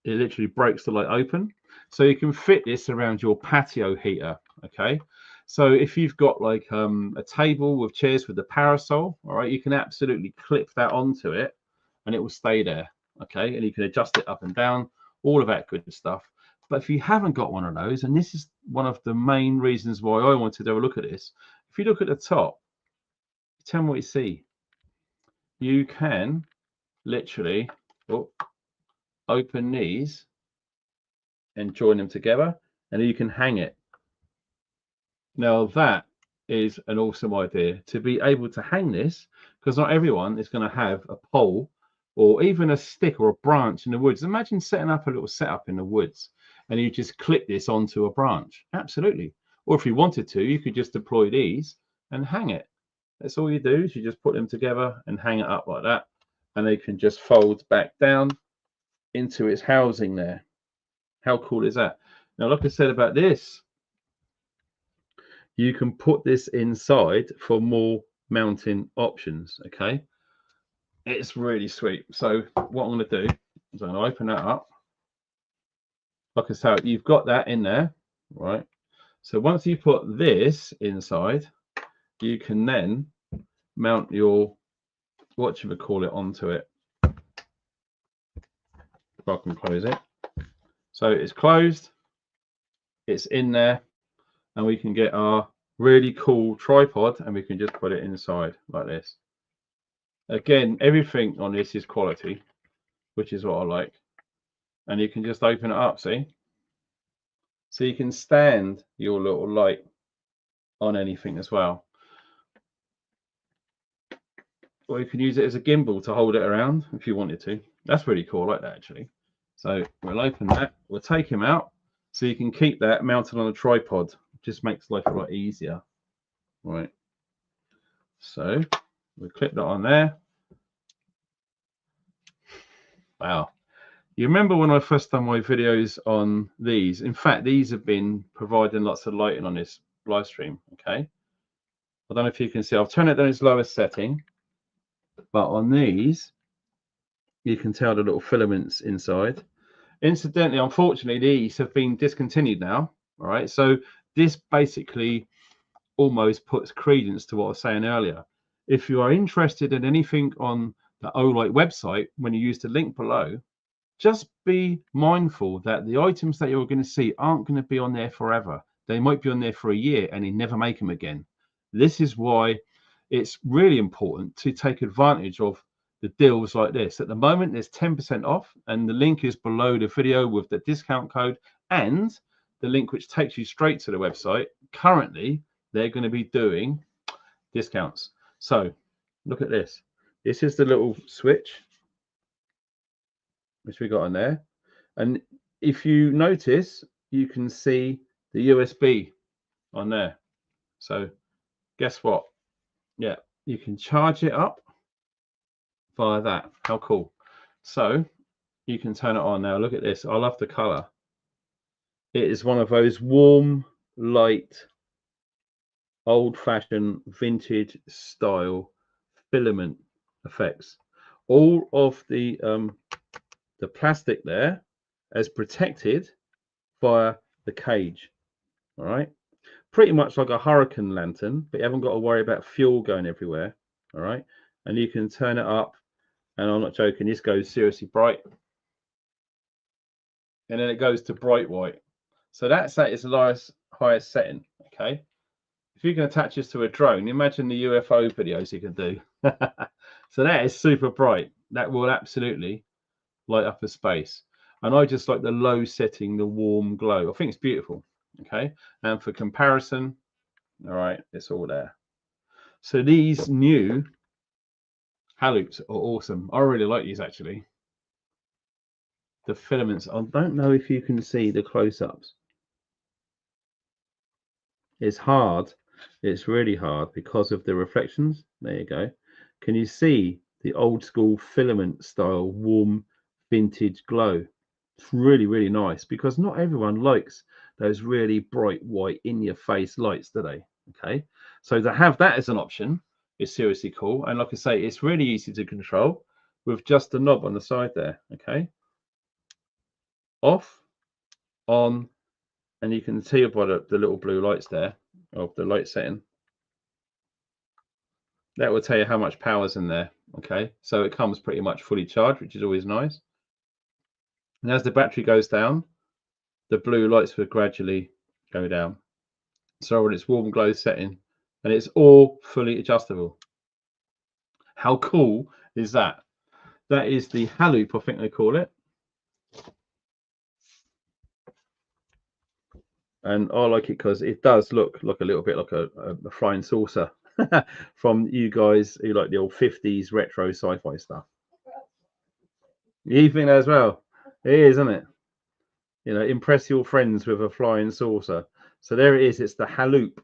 it literally breaks the light open. So you can fit this around your patio heater. Okay. So if you've got like a table with chairs with the parasol, all right, you can absolutely clip that onto it and it will stay there. Okay. And you can adjust it up and down, all of that good stuff. But if you haven't got one of those, and this is one of the main reasons why I wanted to have a look at this, if you look at the top, tell me what you see. You can literally open these and join them together, and you can hang it. Now that is an awesome idea, to be able to hang this, because not everyone is going to have a pole or even a stick or a branch in the woods. Imagine setting up a little setup in the woods and you just clip this onto a branch. Absolutely. Or if you wanted to, you could just deploy these and hang it. That's all you do, is you just put them together and hang it up like that, and they can just fold back down into its housing there. How cool is that? Now, like I said about this, you can put this inside for more mounting options. Okay, it's really sweet. So what I'm going to do is I'm going to open that up. Like I said, you've got that in there, right? So once you put this inside, you can then mount your, what should we call it, onto it. If I can close it. So it's closed, it's in there, and we can get our really cool tripod and we can just put it inside like this. Again, everything on this is quality, which is what I like. And you can just open it up, see? So you can stand your little light on anything as well. Or you can use it as a gimbal to hold it around if you wanted to. That's really cool, I like that actually. So we'll open that, we'll take him out, so you can keep that mounted on a tripod. It just makes life a lot easier. Right. So we'll clip that on there. Wow. You remember when I first done my videos on these? In fact, these have been providing lots of lighting on this live stream. Okay. I don't know if you can see, I've turned it down its lowest setting, but on these, you can tell the little filaments inside. Incidentally, unfortunately, these have been discontinued now. All right. So this basically almost puts credence to what I was saying earlier. If you are interested in anything on the Olight website, when you use the link below, just be mindful that the items that you're going to see aren't going to be on there forever. They might be on there for a year and they never make them again. This is why it's really important to take advantage of the deals like this. At the moment, there's 10% off, and the link is below the video with the discount code and the link which takes you straight to the website. Currently, they're going to be doing discounts. So look at this. This is the little switch which we got on there, and if you notice, you can see the USB on there. So guess what? Yeah, you can charge it up via that. How cool. So you can turn it on now. Look at this. I love the color. It is one of those warm, light, old-fashioned, vintage style filament effects. All of the plastic there is protected via the cage. All right, pretty much like a hurricane lantern, but you haven't got to worry about fuel going everywhere. All right, and you can turn it up, and I'm not joking, this goes seriously bright, and then it goes to bright white. So that's at its highest setting. Okay, if you can attach this to a drone, imagine the UFO videos you can do. So that is super bright. That will absolutely light up a space. And I just like the low setting, the warm glow. I think it's beautiful. Okay. And for comparison, all right, it's all there. So these new Haloops are awesome. I really like these actually. The filaments, I don't know if you can see the close-ups. It's hard. It's really hard because of the reflections. There you go. Can you see the old school filament style warm vintage glow? It's really, really nice because not everyone likes those really bright white in your face lights, do they? Okay. So to have that as an option is seriously cool. And like I say, it's really easy to control with just a knob on the side there. Okay. Off, on, and you can see by the little blue lights there of the light setting. That will tell you how much power's in there. Okay, so it comes pretty much fully charged, which is always nice. And as the battery goes down, the blue lights will gradually go down. So when it's warm glow setting, and it's all fully adjustable. How cool is that? That is the Haloop, I think they call it. And I like it because it does look like a little bit like a flying saucer from you guys who like the old 50s retro sci-fi stuff. You think that as well? It is, isn't it? You know, impress your friends with a flying saucer. So there it is. It's the Haloop.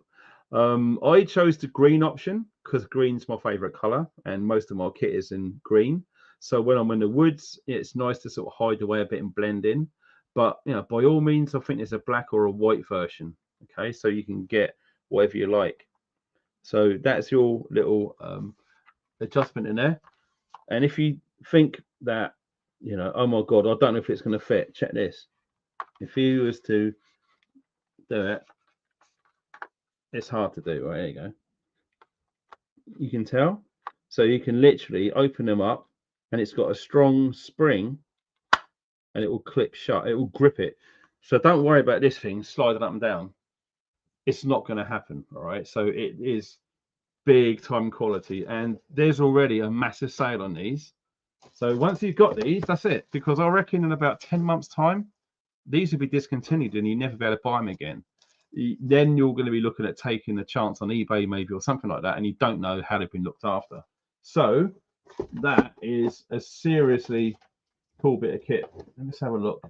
I chose the green option because green's my favorite color, and most of my kit is in green. So when I'm in the woods, it's nice to sort of hide away a bit and blend in. But you know, by all means, I think there's a black or a white version. Okay, so you can get whatever you like. So that's your little adjustment in there. And if you think that, you know, oh my god, I don't know if it's going to fit, check this. If you was to do it, it's hard to do. Right, there you go. You can tell. So you can literally open them up, and it's got a strong spring, and it will clip shut. It will grip it. So don't worry about this thing sliding up and down. It's not going to happen. All right. So it is big time quality, and there's already a massive sale on these. So once you've got these, that's it. Because I reckon in about 10 months' time, these will be discontinued, and you never be able to buy them again. Then you're going to be looking at taking a chance on eBay maybe or something like that, and you don't know how they've been looked after. So that is a seriously cool bit of kit. Let's have a look.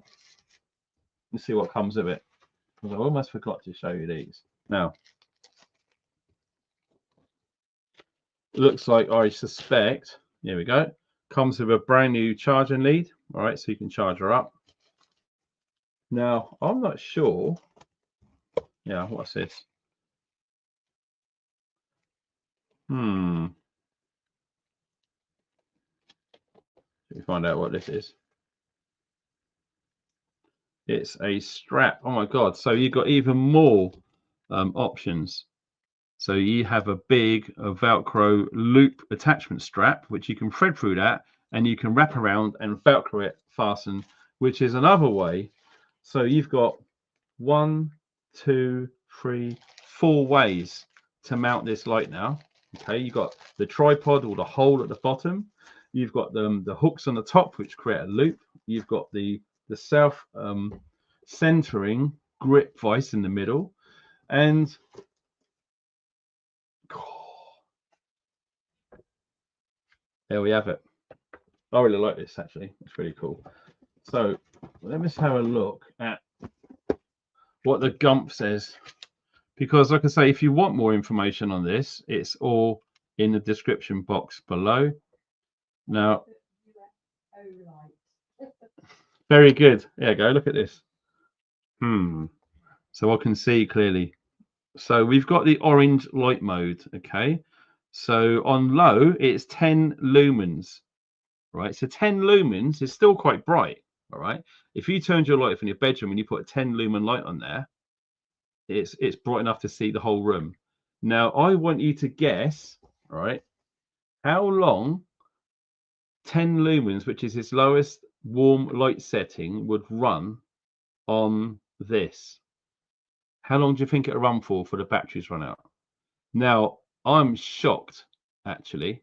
Let's see what comes of it. Because I almost forgot to show you these. Now, looks like I suspect, here we go, comes with a brand new charging lead. All right, so you can charge her up. Now, I'm not sure. Yeah, what's this? Let me find out what this is. It's a strap. Oh my god! So you've got even more options. So you have a big Velcro loop attachment strap, which you can thread through that, and you can wrap around and Velcro it, fasten, which is another way. So you've got 1, 2, 3, 4 ways to mount this light now. Okay, you've got the tripod or the hole at the bottom. You've got the hooks on the top, which create a loop. You've got the self centering grip vise in the middle, and there we have it. I really like this actually. It's really cool. So let me just have a look at what the Gump says, because like I say, if you want more information on this, it's all in the description box below. Now, very good. There you go. Look at this. So I can see clearly. So we've got the orange light mode. Okay. So on low, it's 10 lumens. Right. So 10 lumens is still quite bright. All right. If you turned your light off in your bedroom and you put a 10 lumen light on there, it's bright enough to see the whole room. Now I want you to guess, right, how long 10 lumens, which is its lowest warm light setting, would run on this. How long do you think it'll run for the batteries run out? Now I'm shocked actually,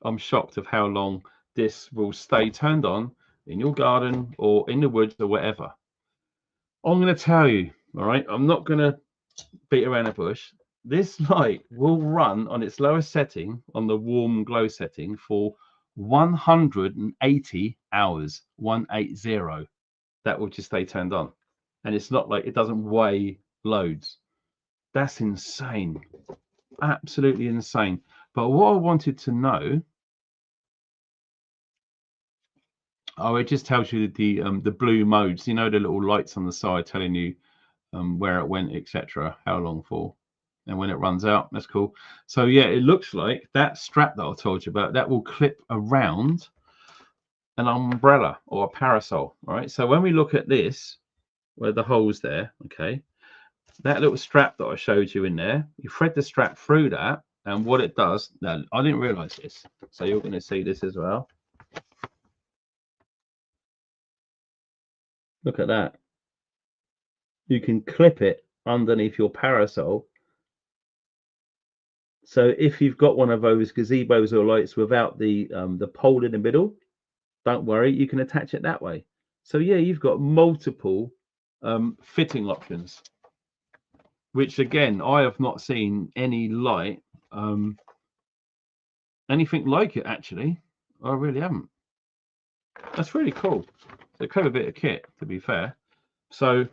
I'm shocked of how long this will stay turned on in your garden or in the woods or whatever. I'm going to tell you, all right, I'm not going to beat around the bush. This light will run on its lowest setting, on the warm glow setting, for 180 hours, 180. That will just stay turned on. And it's not like it doesn't weigh loads. That's insane. Absolutely insane. But what I wanted to know, oh, it just tells you the blue modes, you know, the little lights on the side telling you where it went, etc., how long for, and when it runs out. That's cool. So yeah, it looks like that strap that I told you about, that will clip around an umbrella or a parasol. All right, so when we look at this, where the hole's there, okay, that little strap that I showed you in there, you thread the strap through that, and what it does, now I didn't realize this, so you're going to see this as well. Look at that. You can clip it underneath your parasol. So if you've got one of those gazebos or lights without the pole in the middle, don't worry, you can attach it that way. So yeah, you've got multiple fitting options, which again, I have not seen any light, anything like it actually. I really haven't. That's really cool. It's a clever bit of kit, to be fair. So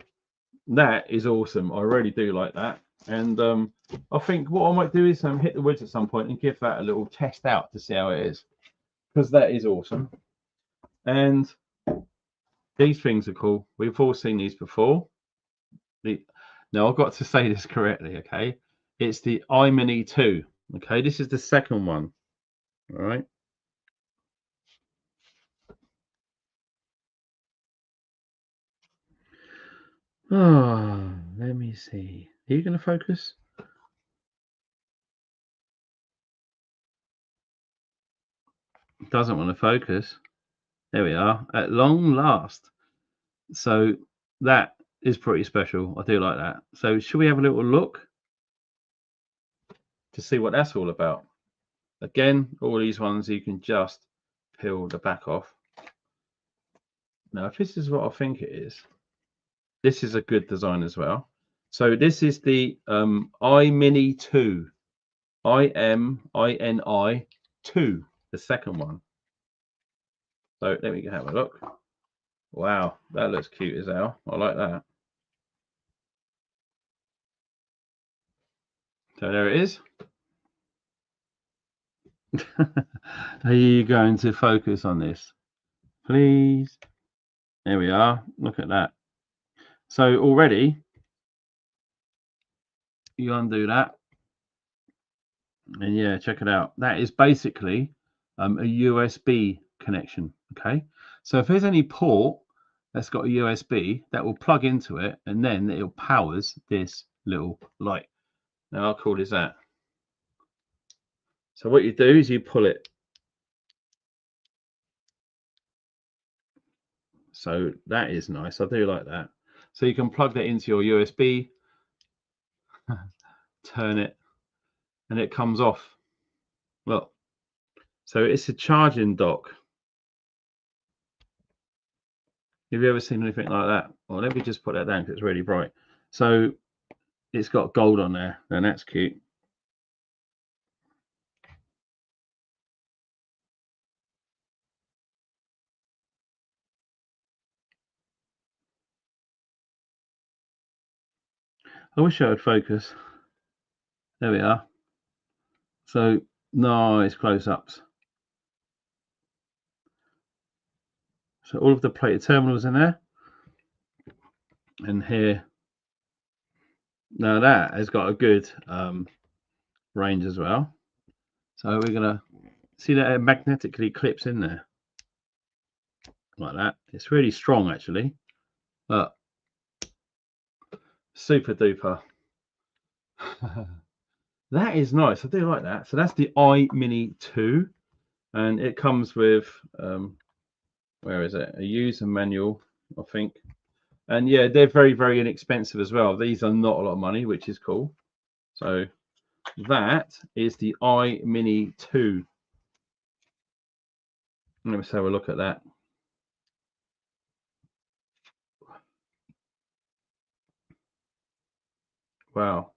that is awesome. I really do like that. And I think what I might do is hit the woods at some point and give that a little test out to see how it is, because that is awesome. And these things are cool. We've all seen these before. Now I've got to say this correctly, okay? It's the iMini 2. Okay, this is the second one. All right. Oh, let me see. Are you going to focus? Doesn't want to focus. There we are. At long last. So that is pretty special. I do like that. So should we have a little look to see what that's all about? Again, all these ones you can just peel the back off. Now, if this is what I think it is, this is a good design as well. So this is the iMini 2, IMINI 2, the second one. So let me have a look. Wow, that looks cute as hell. I like that. So there it is. Are you going to focus on this, please? There we are. Look at that. So already, you undo that, and yeah, check it out. That is basically a USB connection. Okay, so if there's any port that's got a USB, that will plug into it, and then it powers this little light. Now, how cool is that? So what you do is you pull it. So that is nice. I do like that. So you can plug that into your USB, turn it, and it comes off. Look, so it's a charging dock. Have you ever seen anything like that? Well, let me just put that down because it's really bright. So it's got gold on there, and that's cute. I wish I would focus. There we are. So nice close-ups. So all of the plated terminals in there, and here. Now that has got a good range as well. So we're gonna see that it magnetically clips in there like that. It's really strong actually, but super duper. That is nice. I do like that. So that's the iMini 2, and it comes with where is it? A user manual, I think. And yeah, they're very, very inexpensive as well. These are not a lot of money, which is cool. So that is the iMini 2. Let's have a look at that. Wow.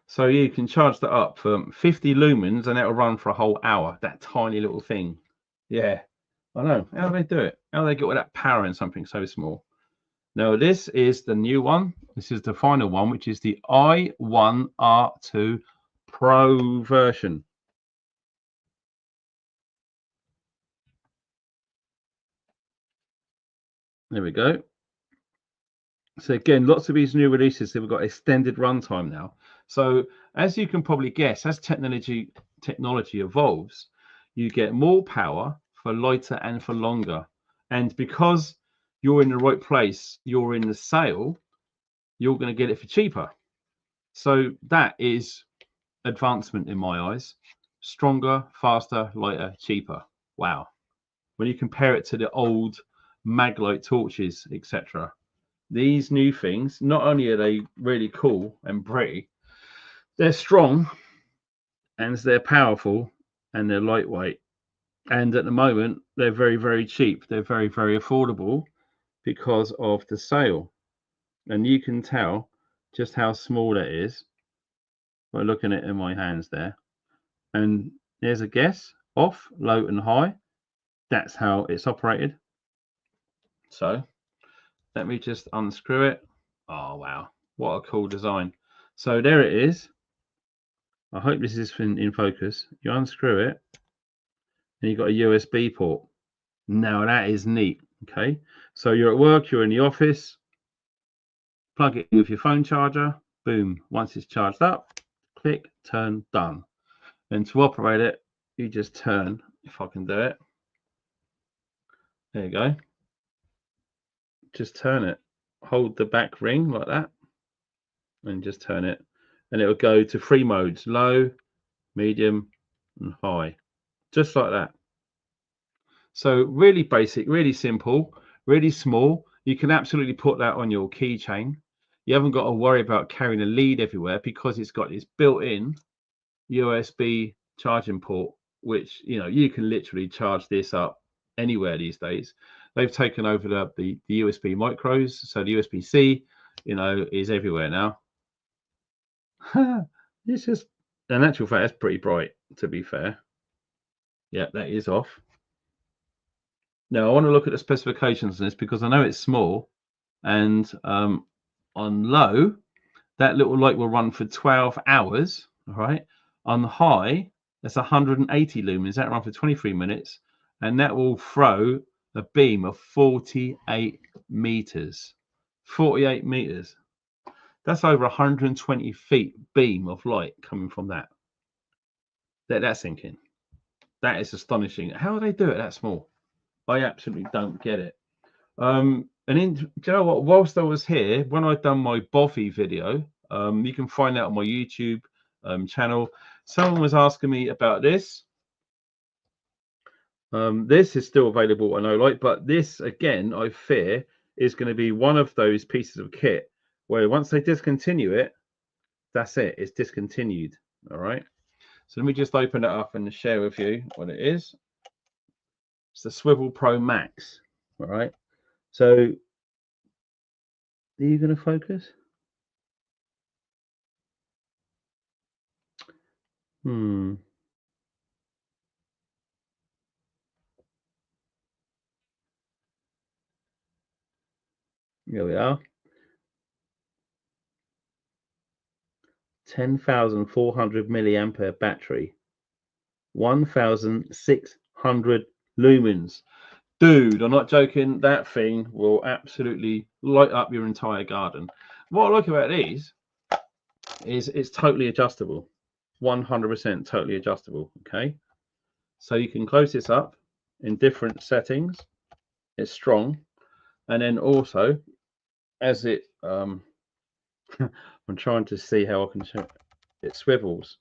So you can charge that up for 50 lumens and it'll run for a whole hour. That tiny little thing. Yeah, I know. How do they do it? How do they get all that power in something so small? Now, this is the new one. This is the final one, which is the i1R2 Pro version. There we go. So again, lots of these new releases, they've got extended runtime now. So as you can probably guess, as technology evolves, you get more power for lighter and for longer. And because you're in the right place, you're in the sale, you're going to get it for cheaper. So that is advancement in my eyes. Stronger, faster, lighter, cheaper. Wow. When you compare it to the old maglite torches, etc. These new things, not only are they really cool and pretty, they're strong and they're powerful and they're lightweight. And at the moment, they're very, very cheap. They're very, very affordable because of the sale. And you can tell just how small that is by looking at it in my hands there. And there's a guess, off, low and high. That's how it's operated. So let me just unscrew it. Oh, wow. What a cool design. So there it is. I hope this is in focus. You unscrew it and you've got a USB port. Now that is neat. Okay. So you're at work, you're in the office, plug it in with your phone charger. Boom. Once it's charged up, click, turn, done. And to operate it, you just turn, if I can do it. There you go. Just turn it. Hold the back ring like that and just turn it. And it will go to 3 modes, low, medium, and high. Just like that. So really basic, really simple, really small. You can absolutely put that on your keychain. You haven't got to worry about carrying a lead everywhere because it's got this built-in USB charging port, which, you know, you can literally charge this up anywhere these days. They've taken over the USB micros, so the USB-C, you know, is everywhere now. It's just, in actual fact, that's pretty bright, to be fair. Yeah, that is off. Now I want to look at the specifications on this because I know it's small, and on low, that little light will run for 12 hours. All right. On high, that's 180 lumens. That run for 23 minutes, and that will throw a beam of 48 meters. 48 meters. That's over 120 feet beam of light coming from that. That's sinking. That is astonishing. How do they do it that small? I absolutely don't get it. And do you know what? Whilst I was here, when I'd done my Bovy video, you can find that on my YouTube channel. Someone was asking me about this. This is still available on Olight, but this again, I fear, is going to be one of those pieces of kit where once they discontinue it, that's it. It's discontinued. All right. So let me just open it up and share with you what it is. It's the Swivel Pro Max. All right. So, are you going to focus? Here we are. 10,400 milliampere battery. 1,600 lumens. Dude, I'm not joking. That thing will absolutely light up your entire garden. What I like about these is it's totally adjustable. 100% totally adjustable. Okay. So you can close this up in different settings. It's strong. And then also, as it, I'm trying to see how I can show it swivels.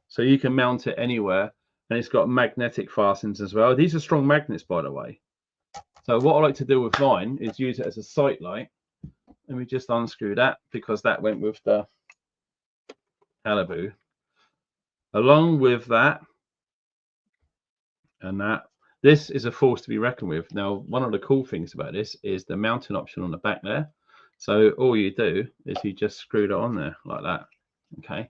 So you can mount it anywhere. And it's got magnetic fastenings as well. These are strong magnets, by the way. So what I like to do with mine is use it as a sight light. Let me just unscrew that because that went with the Haloop. Along with that and that, this is a force to be reckoned with. Now, one of the cool things about this is the mounting option on the back there. So all you do is you just screw it on there like that. Okay.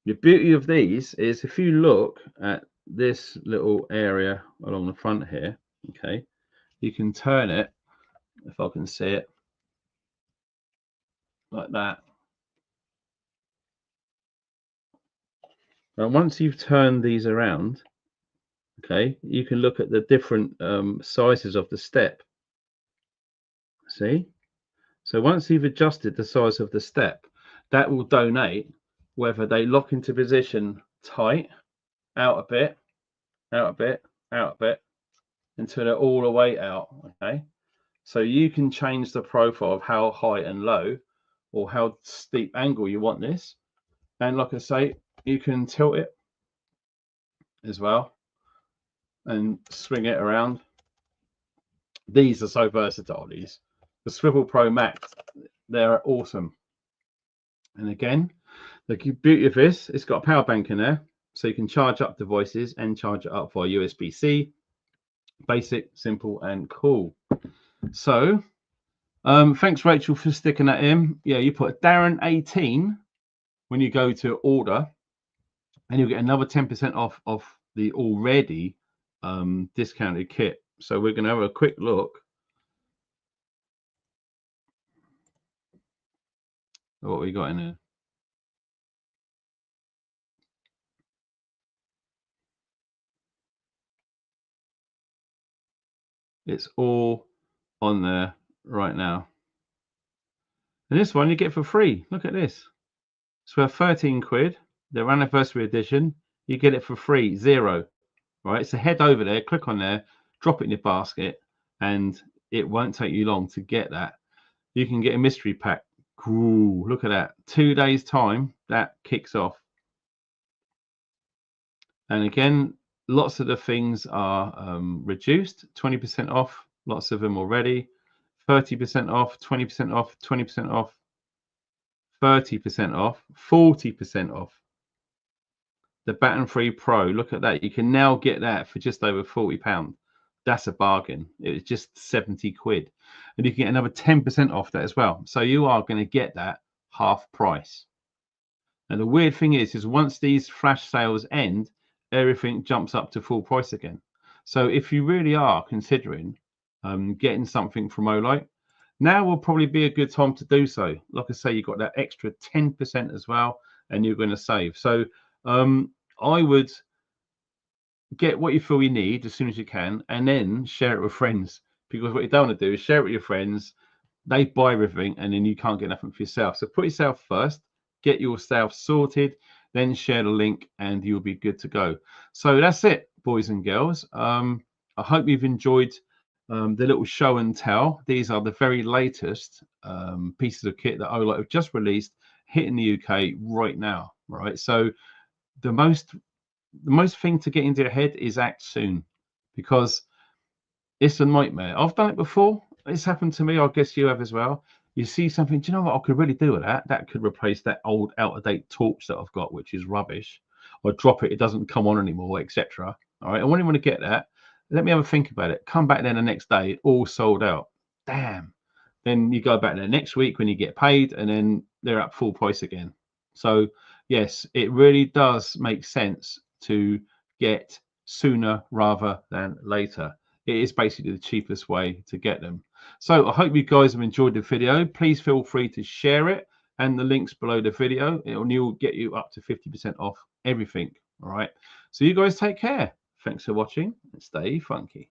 The beauty of these is if you look at this little area along the front here, okay, you can turn it, if I can see it, like that. And once you've turned these around, okay, you can look at the different sizes of the step. See? So once you've adjusted the size of the step, that will donate whether they lock into position tight, out a bit, out a bit, out a bit, until they're all the way out, okay? So you can change the profile of how high and low or how steep angle you want this. And like I say, you can tilt it as well and swing it around. These are so versatile, these. The Swivel Pro Max, they're awesome. And again, the beauty of this, it's got a power bank in there, so you can charge up devices and charge it up via USB-C. Basic, simple, and cool. So, thanks, Rachel, for sticking that in. Yeah, you put Darren 18 when you go to order, and you'll get another 10% off of the already discounted kit. So we're going to have a quick look at what we got in there. It's all on there right now. And this one you get for free. Look at this. It's worth 13 quid. Their anniversary edition. You get it for free, 0. Right? So head over there, click on there, drop it in your basket, and it won't take you long to get that. You can get a mystery pack. Ooh, look at that. 2 days time, that kicks off. And again, lots of the things are reduced, 20% off, lots of them already, 30% off, 20% off, 20% off, 30% off, 40% off. The Baton 3 Pro, look at that. You can now get that for just over £40. That's a bargain. It was just 70 quid. And you can get another 10% off that as well. So you are going to get that half price. And the weird thing is once these flash sales end, everything jumps up to full price again. So if you really are considering getting something from Olight, now will probably be a good time to do so. Like I say, you've got that extra 10% as well, and you're going to save. So I would get what you feel you need as soon as you can, and then share it with friends. Because what you don't want to do is share it with your friends. They buy everything, and then you can't get nothing for yourself. So put yourself first, get yourself sorted, then share the link, and you'll be good to go. So that's it, boys and girls. I hope you've enjoyed the little show and tell. These are the very latest pieces of kit that Olight have just released, hitting the UK right now. Right, so the most thing to get into your head is act soon, because it's a nightmare. I've done it before. It's happened to me. I guess you have as well. You see something, do you know what I could really do with that? That could replace that old out-of-date torch that I've got, which is rubbish. Or drop it, it doesn't come on anymore, etc. All right, and when you want to get that, let me have a think about it. Come back then the next day, all sold out. Damn. Then you go back there next week when you get paid, and then they're at full price again. So yes, it really does make sense to get sooner rather than later. It is basically the cheapest way to get them. So I hope you guys have enjoyed the video. Please feel free to share it, and the links below the video. It'll get you up to 50% off everything. All right. So you guys take care. Thanks for watching and stay funky.